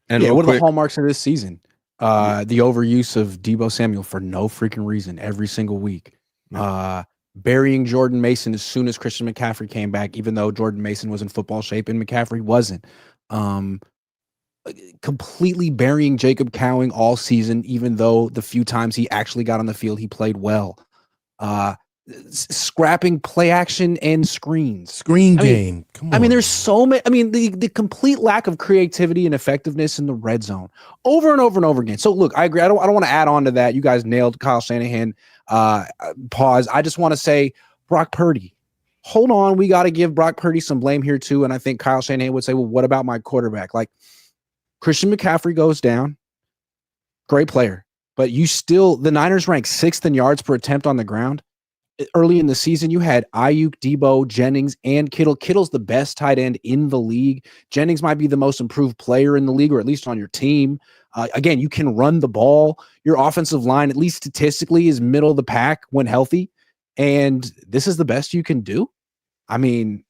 And yeah, real what are the quick, hallmarks of this season? The overuse of Deebo Samuel for no freaking reason every single week. Burying Jordan Mason as soon as Christian McCaffrey came back, even though Jordan Mason was in football shape and McCaffrey wasn't. Completely burying Jacob Cowing all season, even though the few times he actually got on the field, he played well. Scrapping play action and screens. Game. Come on. I mean, there's so many. I mean, the complete lack of creativity and effectiveness in the red zone over and over and over again. So, look, I agree. I don't want to add on to that. You guys nailed Kyle Shanahan. Pause. I just want to say Brock Purdy. Hold on. We got to give Brock Purdy some blame here, too. And I think Kyle Shanahan would say, well, what about my quarterback? Like, Christian McCaffrey goes down. Great player. But the Niners rank 6th in yards per attempt on the ground. Early in the season, you had Ayuk, Debo, Jennings, and Kittle. Kittle's the best tight end in the league. Jennings might be the most improved player in the league, or at least on your team. Again, you can run the ball. Your offensive line, at least statistically, is middle of the pack when healthy. And this is the best you can do. I mean,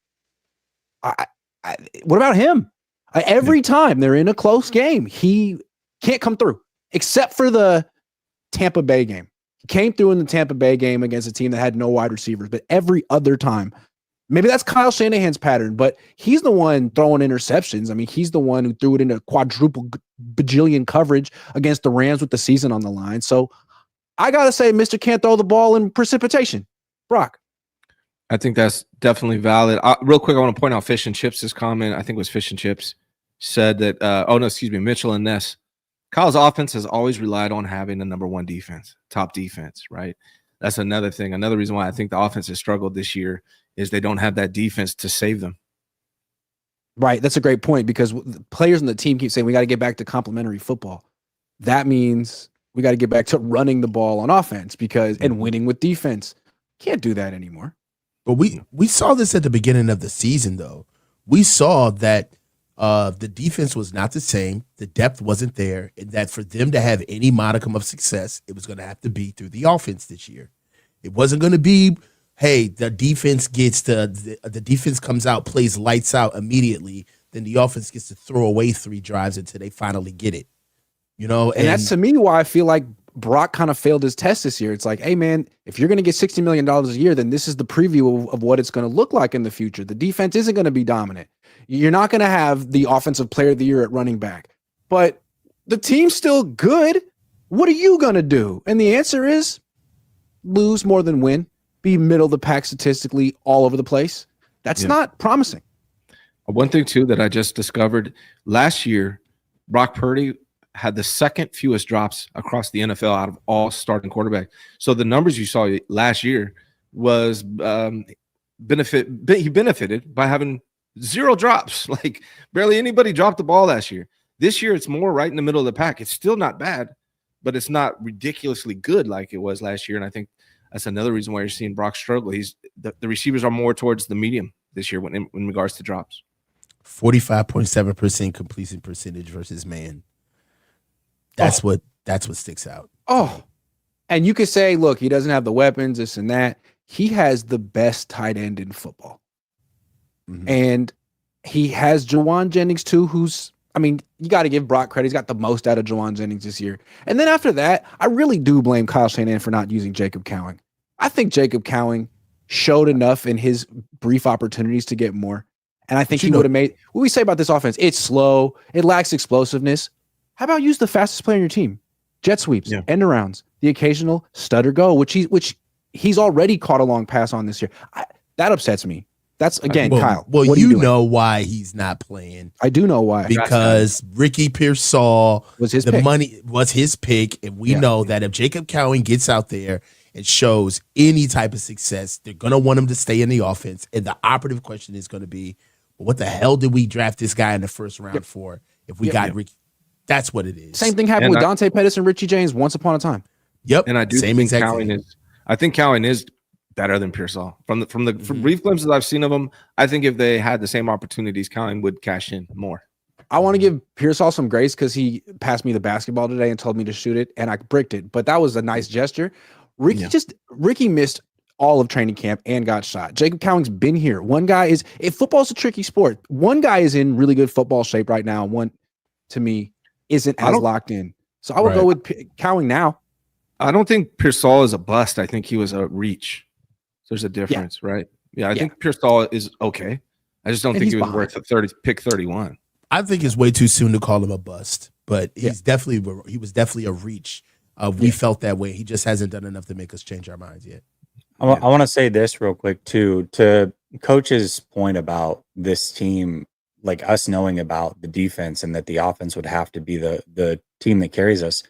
what about him? Every time they're in a close game, he can't come through, except for the Tampa Bay game. He came through in the Tampa Bay game against a team that had no wide receivers, but every other time, maybe that's Kyle Shanahan's pattern, but he's the one throwing interceptions. I mean, he's the one who threw it into quadruple bajillion coverage against the Rams with the season on the line. So I got to say, Mr. Can't throw the ball in precipitation. Brock. I think that's definitely valid. Real quick, I want to point out Fish and Chips' comment. I think it was Fish and Chips said that, Mitchell and Ness. Kyle's offense has always relied on having the number one defense, top defense, right? That's another thing. Another reason why I think the offense has struggled this year is they don't have that defense to save them. Right. That's a great point because the players on the team keep saying we got to get back to complementary football. That means we got to get back to running the ball on offense and winning with defense. Can't do that anymore. But we saw this at the beginning of the season, though. We saw that the defense was not the same. The depth wasn't there. And that for them to have any modicum of success, it was going to have to be through the offense this year. It wasn't going to be, hey, the defense gets the defense comes out, plays lights out immediately. Then the offense gets to throw away 3 drives until they finally get it. And that's to me why I feel like Brock kind of failed his test this year. It's like, hey, man, if you're going to get $60 million a year, then this is the preview of what it's going to look like in the future. The defense isn't going to be dominant. You're not going to have the offensive player of the year at running back, but the team's still good. What are you going to do? And the answer is lose more than win, be middle of the pack statistically all over the place. That's not promising. One thing, too, that I just discovered last year, Brock Purdy had the second fewest drops across the NFL out of all starting quarterbacks. So the numbers you saw last year was he benefited by having 0 drops. Like barely anybody dropped the ball last year. This year, it's more right in the middle of the pack. It's still not bad, but it's not ridiculously good like it was last year. And I think that's another reason why you're seeing Brock struggle. The receivers are more towards the medium this year in regards to drops. 45.7% completion percentage versus man. That's what sticks out. Oh, and you could say, look, he doesn't have the weapons, this and that. He has the best tight end in football. Mm-hmm. And he has Jawan Jennings too, you got to give Brock credit. He's got the most out of Jawan Jennings this year. And then after that, I really do blame Kyle Shanahan for not using Jacob Cowing. I think Jacob Cowing showed enough in his brief opportunities to get more. And I think he would have made what we say about this offense. It's slow. It lacks explosiveness. How about use the fastest player on your team? Jet sweeps, end arounds, the occasional stutter go, which he's already caught a long pass on this year. That upsets me. That's again, Kyle. Well, you know why he's not playing. I do know why. Because Ricky Pearsall was his pick, and we know that if Jacob Cowing gets out there and shows any type of success, they're gonna want him to stay in the offense. And the operative question is going to be, well, what the hell did we draft this guy in the first round for? If we got Ricky, that's what it is. Same thing happened with Dante Pettis and Richie James once upon a time. Yep, and I do think Cowing is better than Pearsall. From brief glimpses I've seen of him, I think if they had the same opportunities, Cowing would cash in more. I want to give Pearsall some grace because he passed me the basketball today and told me to shoot it, and I bricked it. But that was a nice gesture. Ricky missed all of training camp and got shot. Jacob Cowing's been here. One guy is, if football's a tricky sport, one guy is in really good football shape right now. One, to me, isn't as locked in. So I would go with Cowing now. I don't think Pearsall is a bust. I think he was a reach. There's a difference, right? Yeah, I think Pearsall is okay. I just don't think he was worth a pick 31. I think it's way too soon to call him a bust, but he was definitely a reach. We felt that way. He just hasn't done enough to make us change our minds yet. I want to say this real quick too, to Coach's point about this team, like us knowing about the defense and that the offense would have to be the team that carries us.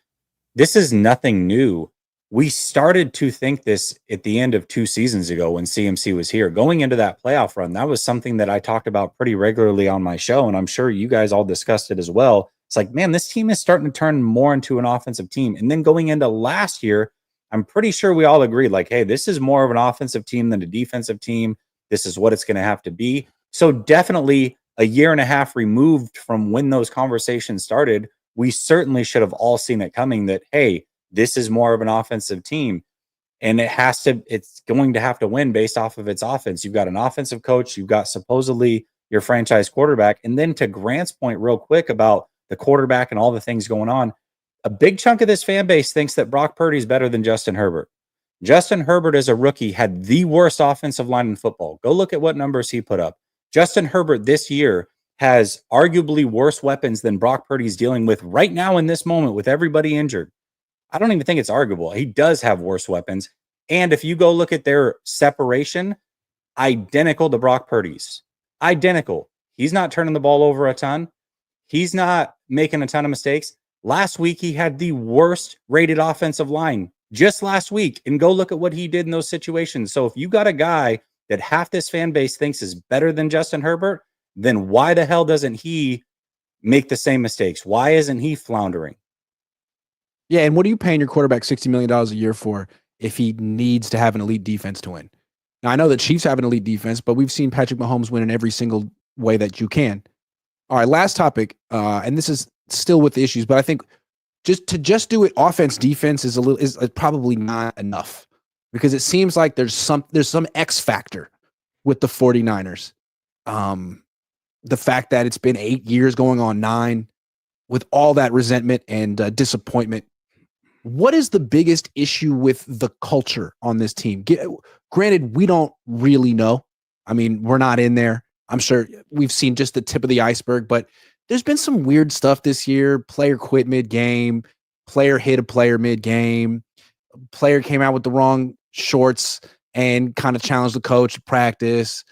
This is nothing new. We started to think this at the end of 2 seasons ago when CMC was here. Going into that playoff run, that was something that I talked about pretty regularly on my show, and I'm sure you guys all discussed it as well. It's like, man, this team is starting to turn more into an offensive team. And then going into last year, I'm pretty sure we all agreed, like, hey, this is more of an offensive team than a defensive team. This is what it's going to have to be. So definitely a year and a half removed from when those conversations started, we certainly should have all seen it coming that, hey, this is more of an offensive team. And it's going to have to win based off of its offense. You've got an offensive coach. You've got supposedly your franchise quarterback. And then to Grant's point real quick about the quarterback and all the things going on, a big chunk of this fan base thinks that Brock Purdy is better than Justin Herbert. Justin Herbert as a rookie had the worst offensive line in football. Go look at what numbers he put up. Justin Herbert this year has arguably worse weapons than Brock Purdy's dealing with right now in this moment with everybody injured. I don't even think it's arguable. He does have worse weapons. And if you go look at their separation, identical to Brock Purdy's. Identical. He's not turning the ball over a ton. He's not making a ton of mistakes. Last week, he had the worst rated offensive line just last week. And go look at what he did in those situations. So if you got a guy that half this fan base thinks is better than Justin Herbert, then why the hell doesn't he make the same mistakes? Why isn't he floundering? Yeah, and what are you paying your quarterback $60 million a year for if he needs to have an elite defense to win? Now, I know the Chiefs have an elite defense, but we've seen Patrick Mahomes win in every single way that you can. All right, last topic, and this is still with the issues, but I think just do it offense defense is probably not enough because it seems like there's some X factor with the 49ers. The fact that it's been 8 years going on 9 with all that resentment and disappointment. What is the biggest issue with the culture on this team? Granted, we don't really know. I mean, we're not in there. I'm sure we've seen just the tip of the iceberg, but there's been some weird stuff this year. Player quit mid-game. Player hit a player mid-game. Player came out with the wrong shorts and kind of challenged the coach at practice.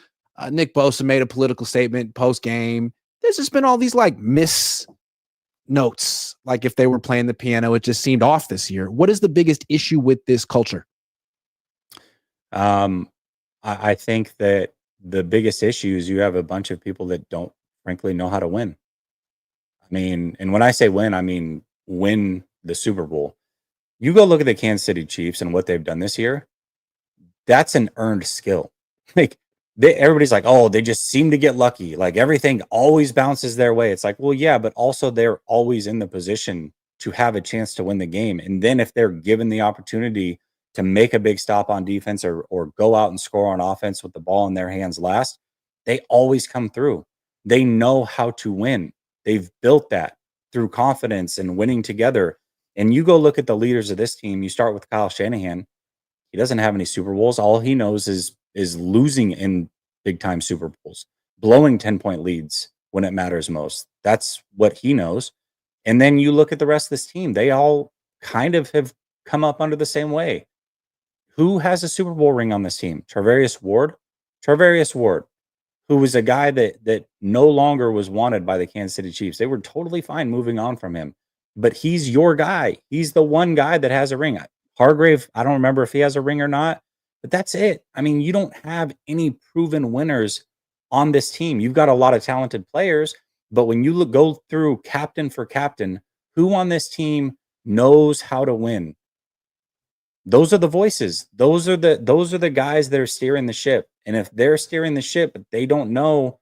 Nick Bosa made a political statement post-game. There's just been all these like notes, like if they were playing the piano, it just seemed off this year. What is the biggest issue with this culture? I think that the biggest issue is you have a bunch of people that don't frankly know how to win. I mean, and when I say win, I mean win the Super Bowl. You go look at the Kansas City Chiefs and what they've done this year. That's an earned skill. Like everybody's like, oh, they just seem to get lucky. Like everything always bounces their way. It's like, well, yeah, but also they're always in the position to have a chance to win the game. And then if they're given the opportunity to make a big stop on defense or go out and score on offense with the ball in their hands last, they always come through. They know how to win. They've built that through confidence and winning together. And you go look at the leaders of this team. You start with Kyle Shanahan. He doesn't have any Super Bowls. All he knows is losing in big time Super Bowls, blowing 10-point leads when it matters most. That's what he knows. And then you look at the rest of this team. They all kind of have come up under the same way. Who has a Super Bowl ring on this team? Tarvarius Ward, who was a guy that no longer was wanted by the Kansas City Chiefs. They were totally fine moving on from him. But he's your guy. He's the one guy that has a ring. Hargrave, I don't remember if he has a ring or not. But that's it. I mean, you don't have any proven winners on this team. You've got a lot of talented players, but when you go through captain for captain, who on this team knows how to win? Those are the voices. Those are the guys that are steering the ship. And if they're steering the ship, but they don't know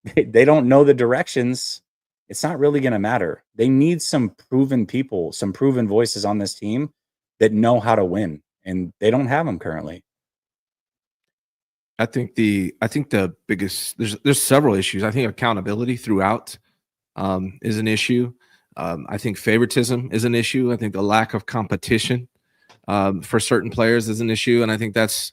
the directions, it's not really going to matter. They need some proven people, some proven voices on this team that know how to win. and they don't have him currently. I think the biggest there's several issues. I think accountability throughout is an issue. I think favoritism is an issue. I think the lack of competition for certain players is an issue, and I think that's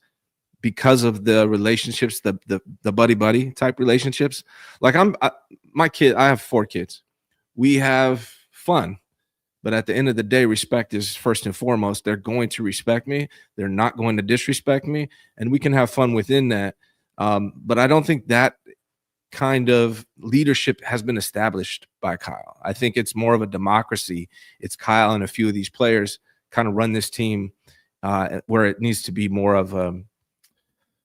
because of the relationships, the buddy type relationships. Like I have 4 kids. We have fun, but at the end of the day, respect is first and foremost. They're going to respect me. They're not going to disrespect me, and we can have fun within that. But I don't think that kind of leadership has been established by Kyle. I think it's more of a democracy. It's Kyle and a few of these players kind of run this team where it needs to be more of a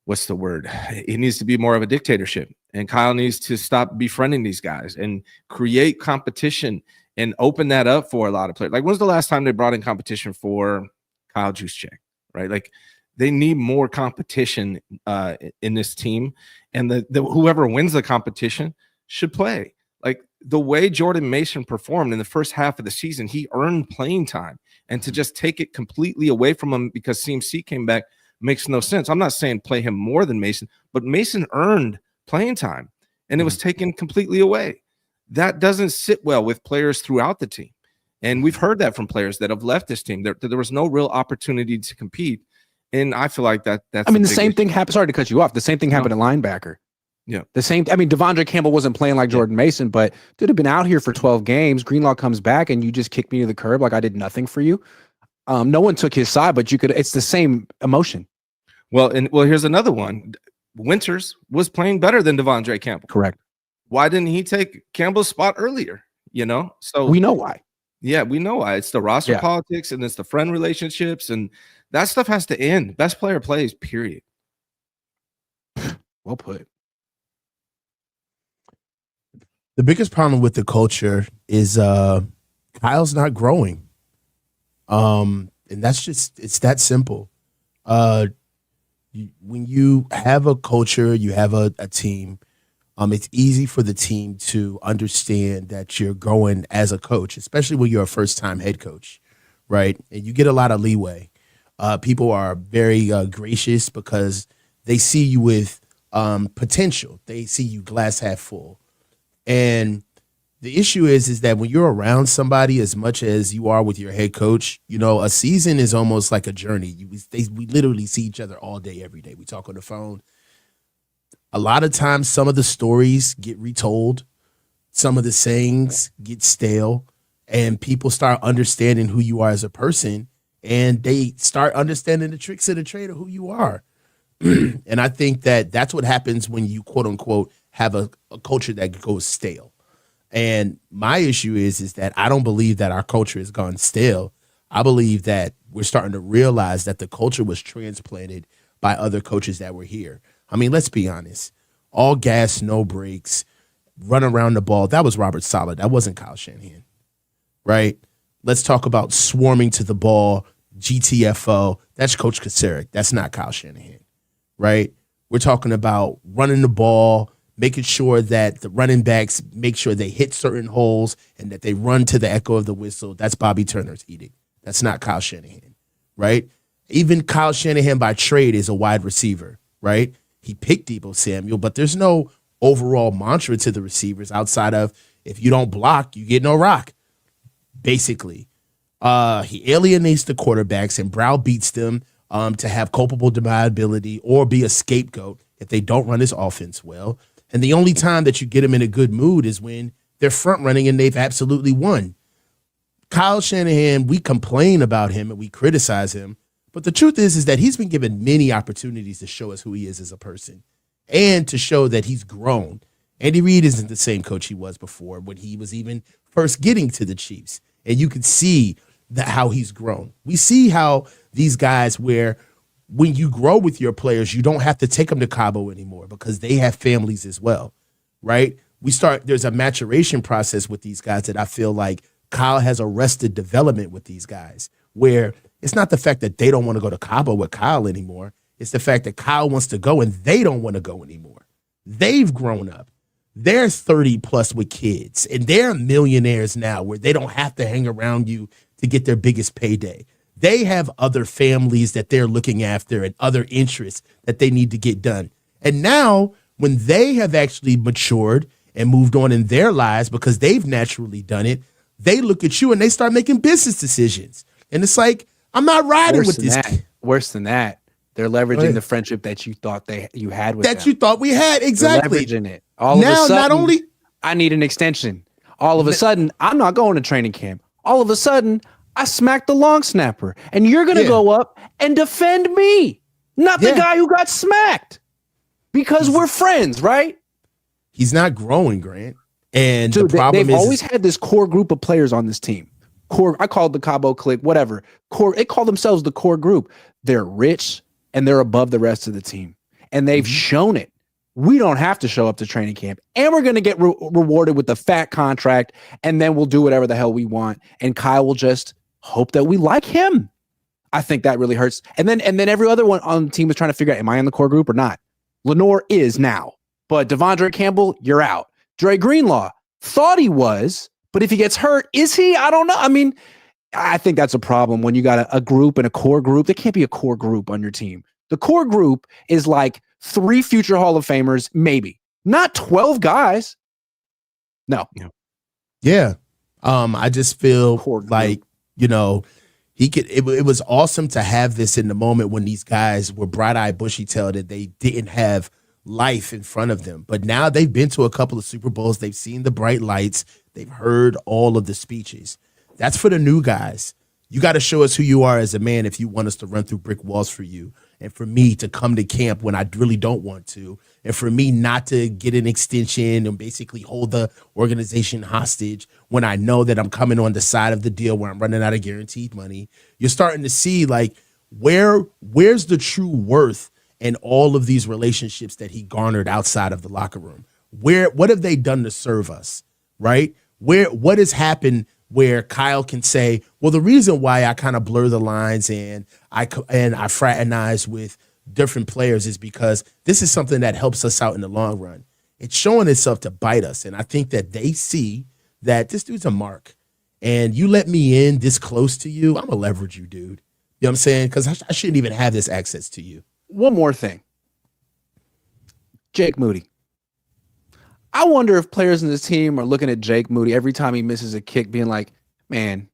what's the word? It needs to be more of a dictatorship. And Kyle needs to stop befriending these guys and create competition and open that up for a lot of players. Like, when's the last time they brought in competition for Kyle Juszczyk, right? Like, they need more competition in this team. And the whoever wins the competition should play. Like, the way Jordan Mason performed in the first half of the season, he earned playing time. And to just take it completely away from him because CMC came back makes no sense. I'm not saying play him more than Mason, but Mason earned playing time, and it was taken completely away. That doesn't sit well with players throughout the team. And we've heard that from players that have left this team. There was no real opportunity to compete. And I feel like that's the same thing happened. Sorry to cut you off. The same thing happened at linebacker. Yeah. Devondre Campbell wasn't playing like Jordan Mason, but dude had been out here for 12 games. Greenlaw comes back and you just kick me to the curb like I did nothing for you. No one took his side, but it's the same emotion. Well, here's another one. Winters was playing better than Devondre Campbell. Correct. Why didn't he take Campbell's spot earlier? So we know why. Yeah, we know why. It's the roster politics and it's the friend relationships, and that stuff has to end. Best player plays, period. Well put. The biggest problem with the culture is Kyle's not growing. And it's that simple. When you have a culture, you have a team, it's easy for the team to understand that you're growing as a coach, especially when you're a first-time head coach, right? And you get a lot of leeway. People are very gracious because they see you with potential. They see you glass half full. And the issue is that when you're around somebody as much as you are with your head coach, a season is almost like a journey. We literally see each other all day, every day. We talk on the phone. A lot of times, some of the stories get retold. Some of the sayings get stale. And people start understanding who you are as a person. And they start understanding the tricks of the trade of who you are. And I think that's what happens when you, quote unquote, have a culture that goes stale. And my issue is that I don't believe that our culture has gone stale. I believe that we're starting to realize that the culture was transplanted by other coaches that were here. I mean, let's be honest. All gas, no brakes, run around the ball. That was Robert Saleh. That wasn't Kyle Shanahan, right? Let's talk about swarming to the ball, GTFO. That's Coach Kacerik. That's not Kyle Shanahan, right? We're talking about running the ball, making sure that the running backs make sure they hit certain holes and that they run to the echo of the whistle. That's Bobby Turner's edict. That's not Kyle Shanahan, right? Even Kyle Shanahan by trade is a wide receiver, right? He picked Deebo Samuel, but there's no overall mantra to the receivers outside of if you don't block, you get no rock, basically. He alienates the quarterbacks and browbeats them to have culpable deniability or be a scapegoat if they don't run his offense well. And the only time that you get them in a good mood is when they're front running and they've absolutely won. Kyle Shanahan, we complain about him and we criticize him, but the truth is that he's been given many opportunities to show us who he is as a person and to show that he's grown. Andy Reid isn't the same coach he was before when he was even first getting to the Chiefs. And you can see how he's grown. We see how these guys where when you grow with your players, you don't have to take them to Cabo anymore because they have families as well, right? There's a maturation process with these guys that I feel like Kyle has arrested development with these guys, where it's not the fact that they don't want to go to Cabo with Kyle anymore. It's the fact that Kyle wants to go and they don't want to go anymore. They've grown up. They're 30 plus with kids and they're millionaires now where they don't have to hang around you to get their biggest payday. They have other families that they're looking after and other interests that they need to get done. And now, when they have actually matured and moved on in their lives because they've naturally done it, they look at you and they start making business decisions. And it's like, I'm not riding with this. Worse than that, they're leveraging the friendship that you thought you had with them. You thought we had. Exactly. They're leveraging it. All of a sudden, not only I need an extension. All of a sudden, I'm not going to training camp. All of a sudden, I smacked the long snapper, and you're going to go up and defend me, not the guy who got smacked, because we're friends, right? He's not growing, Grant. And Dude, the problem they've always had this core group of players on this team. Core, I call it the Cabo clique, whatever. Core, they call themselves the core group. They're rich and they're above the rest of the team, and they've shown it. We don't have to show up to training camp, and we're going to get rewarded with the fat contract, and then we'll do whatever the hell we want. And Kyle will just hope that we like him. I think that really hurts. And then every other one on the team is trying to figure out, am I in the core group or not? Lenore is now, but Devondre Campbell, you're out. Dre Greenlaw thought he was, but if he gets hurt, is he? I don't know. I mean, I think that's a problem when you got a group and a core group. There can't be a core group on your team. The core group is like 3 future Hall of Famers, maybe, not 12 guys. No. Yeah. I just feel like, it was awesome to have this in the moment when these guys were bright-eyed, bushy-tailed, that they didn't have life in front of them. But now they've been to a couple of Super Bowls. They've seen the bright lights. They've heard all of the speeches. That's for the new guys. You got to show us who you are as a man if you want us to run through brick walls for you, and for me to come to camp when I really don't want to, and for me not to get an extension and basically hold the organization hostage when I know that I'm coming on the side of the deal where I'm running out of guaranteed money. You're starting to see like where's the true worth in all of these relationships that he garnered outside of the locker room. What have they done to serve us, right? What has happened where Kyle can say, well, the reason why I kind of blur the lines and I fraternize with different players is because this is something that helps us out in the long run. It's showing itself to bite us. And I think that they see that this dude's a mark, and you let me in this close to you, I'm going to leverage you, dude. You know what I'm saying? Because I shouldn't even have this access to you. One more thing. Jake Moody. I wonder if players in this team are looking at Jake Moody every time he misses a kick being like, man,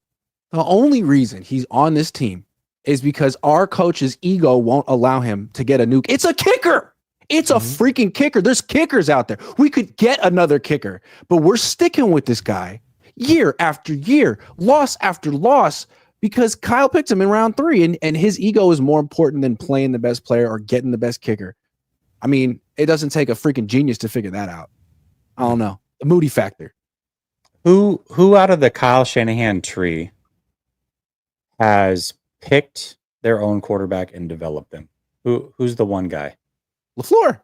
the only reason he's on this team is because our coach's ego won't allow him to get a new. It's a kicker. It's a freaking kicker. There's kickers out there. We could get another kicker, but we're sticking with this guy year after year, loss after loss, because Kyle picked him in round 3, and his ego is more important than playing the best player or getting the best kicker. I mean, it doesn't take a freaking genius to figure that out. I don't know. The Moody factor. Who out of the Kyle Shanahan tree has picked their own quarterback and developed them? Who's the one guy? LaFleur.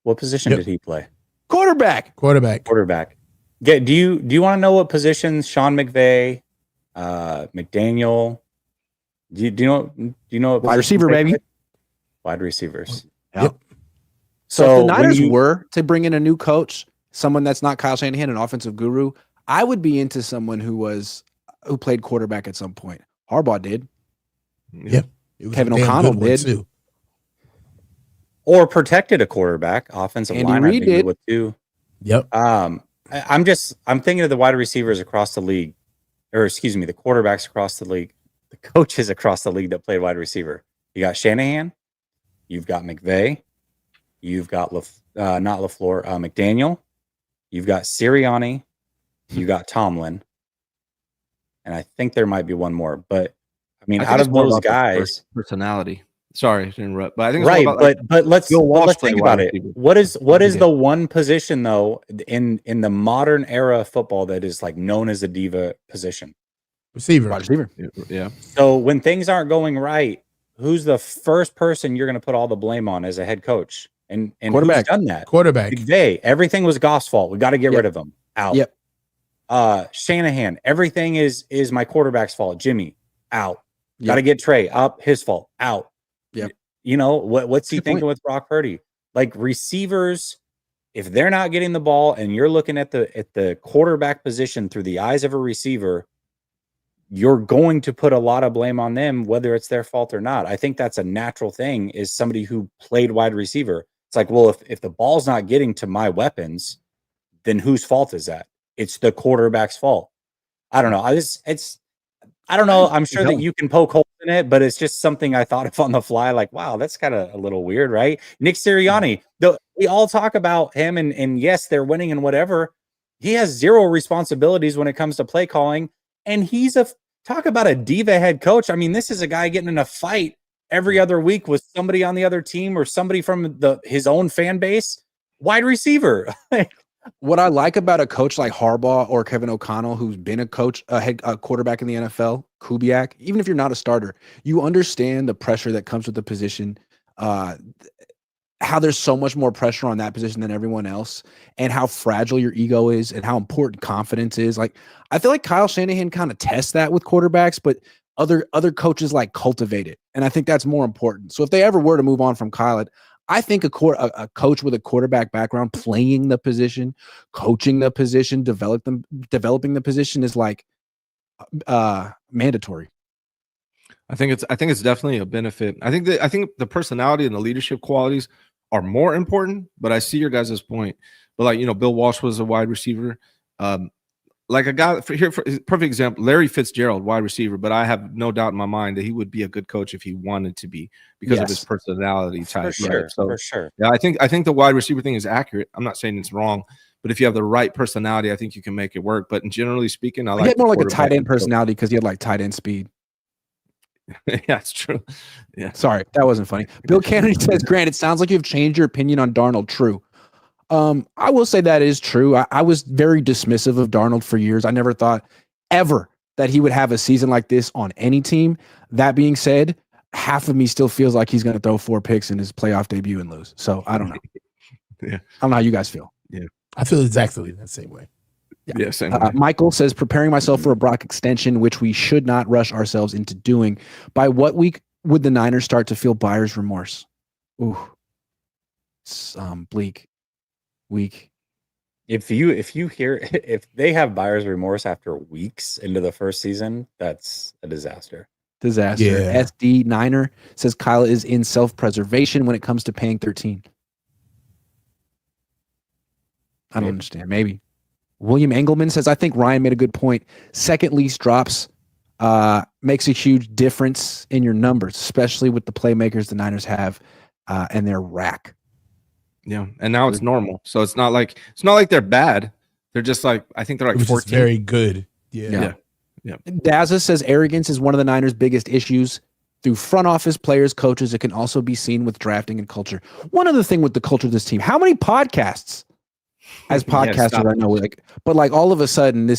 What position did he play? Quarterback. Do you want to know what positions Sean McVay, McDaniel? Do you know what wide receiver, baby? Wide receivers. Yep. So if the Niners were to bring in a new coach, someone that's not Kyle Shanahan, an offensive guru, I would be into someone who played quarterback at some point. Harbaugh did. Yeah. Kevin O'Connell did. Too. Or protected a quarterback, offensive line. I think it would too. Yep. I'm thinking of the wide receivers across the league, or excuse me, the quarterbacks across the league, the coaches across the league that played wide receiver. You got Shanahan, you've got McVay, you've got not LaFleur, McDaniel, you've got Sirianni, you've got Tomlin, and I think there might be one more. But I mean, out of those guys, personality. Sorry to interrupt, but I think right. But let's think about it. What is the one position though in the modern era of football that is like known as a diva position? Receiver. Yeah. So when things aren't going right, who's the first person you're going to put all the blame on as a head coach? And who's done that? Quarterback. McVay, everything was Goff's fault. We got to get rid of him. Out. Yep. Shanahan, everything is my quarterback's fault. Jimmy, out. Got to get Trey up. His fault. Out. Yep. You know what's he thinking with Brock Purdy? Like receivers, if they're not getting the ball and you're looking at the quarterback position through the eyes of a receiver, you're going to put a lot of blame on them, whether it's their fault or not. I think that's a natural thing, is somebody who played wide receiver. It's like, well, if the ball's not getting to my weapons, then whose fault is that? It's the quarterback's fault. I don't know. I don't know. I'm sure that you can poke holes in it, but it's just something I thought of on the fly. Like, wow, that's kind of a little weird, right? Nick Sirianni, we all talk about him, and yes, they're winning and whatever. He has zero responsibilities when it comes to play calling, and he's talk about a diva head coach. I mean, this is a guy getting in a fight every other week with somebody on the other team or somebody from his own fan base. Wide receiver. What I like about a coach like Harbaugh or Kevin O'Connell, who's been a coach, a quarterback in the NFL, Kubiak, even if you're not a starter, you understand the pressure that comes with the position, how there's so much more pressure on that position than everyone else, and how fragile your ego is and how important confidence is. Like, I feel like Kyle Shanahan kind of tests that with quarterbacks, but other coaches like cultivate it. And I think that's more important. So if they ever were to move on from Kyle, I think a coach with a quarterback background playing the position, coaching the position, developing the position is like mandatory. I think it's definitely a benefit. I think the personality and the leadership qualities are more important, but I see your guys' point. But like, Bill Walsh was a wide receiver. Like a guy perfect example, Larry Fitzgerald, wide receiver, but I have no doubt in my mind that he would be a good coach if he wanted to be because of his personality type. For sure, right? For sure. Yeah, I think the wide receiver thing is accurate. I'm not saying it's wrong, but if you have the right personality, I think you can make it work. But generally speaking, I like had more like a tight end personality because he had like tight end speed. Yeah, it's true. Yeah. Sorry, that wasn't funny. Bill Kennedy says, Grant, it sounds like you've changed your opinion on Darnold. True. I will say that is true. I was very dismissive of Darnold for years. I never thought ever that he would have a season like this on any team. That being said, half of me still feels like he's going to throw 4 picks in his playoff debut and lose. So I don't know. Yeah. I don't know how you guys feel. Yeah. I feel exactly the same way. Yeah, same way. Michael says, preparing myself for a Brock extension, which we should not rush ourselves into doing. By what week would the Niners start to feel buyer's remorse? Ooh. It's bleak. Week. If they have buyer's remorse after weeks into the first season, that's a disaster. Yeah. SD Niner says Kyle is in self-preservation when it comes to paying 13. I don't understand. Maybe. William Engelman says, I think Ryan made a good point. Second lease drops makes a huge difference in your numbers, especially with the playmakers the Niners have and their rack. Yeah, and now it's normal. So it's not like they're bad. They're just like, I think they're like 14. Very good. Yeah. Daza says arrogance is one of the Niners' biggest issues. Through front office, players, coaches, it can also be seen with drafting and culture. One other thing with the culture of this team, how many podcasts? As podcasters, I know, but all of a sudden,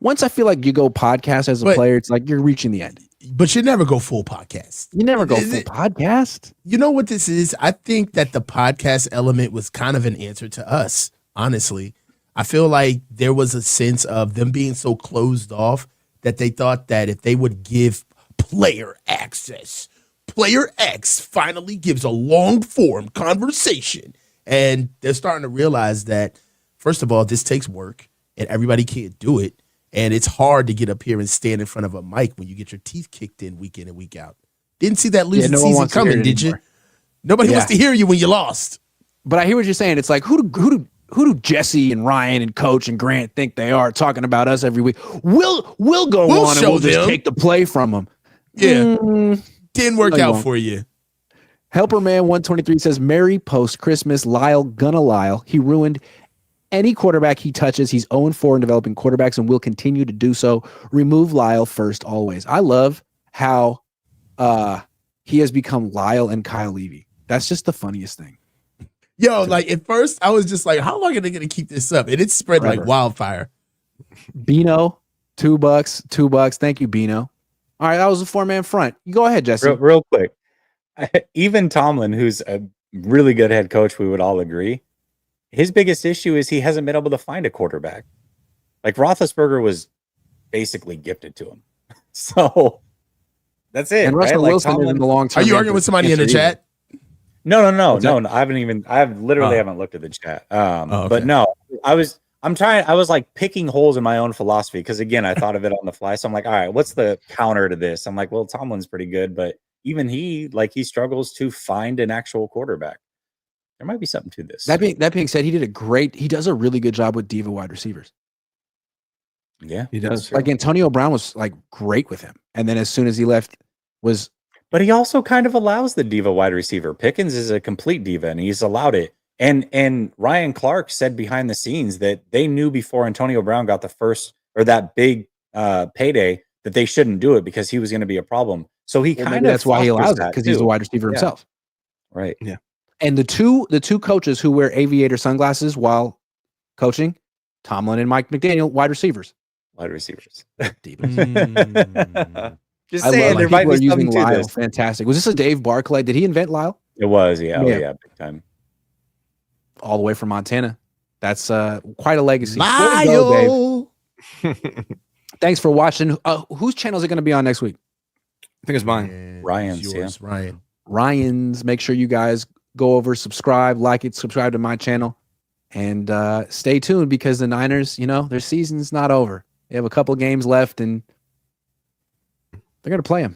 once I feel like you go podcast as a player, it's like you're reaching the end. But you never go full podcast. You never go full podcast. You know what this is? I think that the podcast element was kind of an answer to us, honestly. I feel like there was a sense of them being so closed off that they thought that if they would give player access, Player X finally gives a long-form conversation. And they're starting to realize that, first of all, this takes work and everybody can't do it. And it's hard to get up here and stand in front of a mic when you get your teeth kicked in and week out. Didn't see that losing season coming, did you? Nobody wants to hear you when you lost. But I hear what you're saying. It's like, who do Jesse and Ryan and Coach and Grant think they are talking about us every week? We'll go on and we'll just take the play from them. Yeah. Didn't work out for you. Helperman 123 says, Merry post-Christmas, Lyle gonna Lyle. He ruined any quarterback he touches. He's 0-4 in developing quarterbacks and will continue to do so. Remove Lyle first, always. I love how he has become Lyle and Kyle Levy. That's just the funniest thing. Yo, at first, I was just like, how long are they going to keep this up? And it spread like wildfire. Bino, $2. Thank you, Bino. All right, that was a 4-man front. You go ahead, Jesse. Real quick. Even Tomlin, who's a really good head coach, we would all agree, his biggest issue is he hasn't been able to find a quarterback. Like Roethlisberger was basically gifted to him. So that's it. And Russell Wilson is in the long term. Are you arguing with somebody in the chat? No. I haven't literally haven't looked at the chat. But no, I I was like picking holes in my own philosophy because again, I thought of it on the fly. So I'm like, all right, what's the counter to this? I'm like, well, Tomlin's pretty good, but even he struggles to find an actual quarterback. There might be something to this. That being said, he does a really good job with diva wide receivers. Yeah, He does. Like Antonio Brown was like great with him. And then as soon as he left but he also kind of allows the diva wide receiver. Pickens is a complete diva and he's allowed it. And Ryan Clark said behind the scenes that they knew before Antonio Brown got the first or that big payday that they shouldn't do it because he was going to be a problem. So he kind of that's why he allows it that because he's a too. wide receiver himself. Right. Yeah. And the two coaches who wear aviator sunglasses while coaching, Tomlin and Mike McDaniel, wide receivers. Wide receivers. Mm. Just I saying, love there people might are be using something to Lyle. this. Fantastic. Was this a Dave Barclay? Did he invent Lyle? It was, yeah. Oh, Yeah. yeah, big time. All the way from Montana. That's quite a legacy. Way to go, Lyle. Dave. Thanks for watching. Whose channel is it going to be on next week? I think it's mine. And Ryan's, it's yours, Ryan. Ryan's. Make sure you guys go over, subscribe, like it, subscribe to my channel, and stay tuned because the Niners, their season's not over. They have a couple games left, and they're going to play them.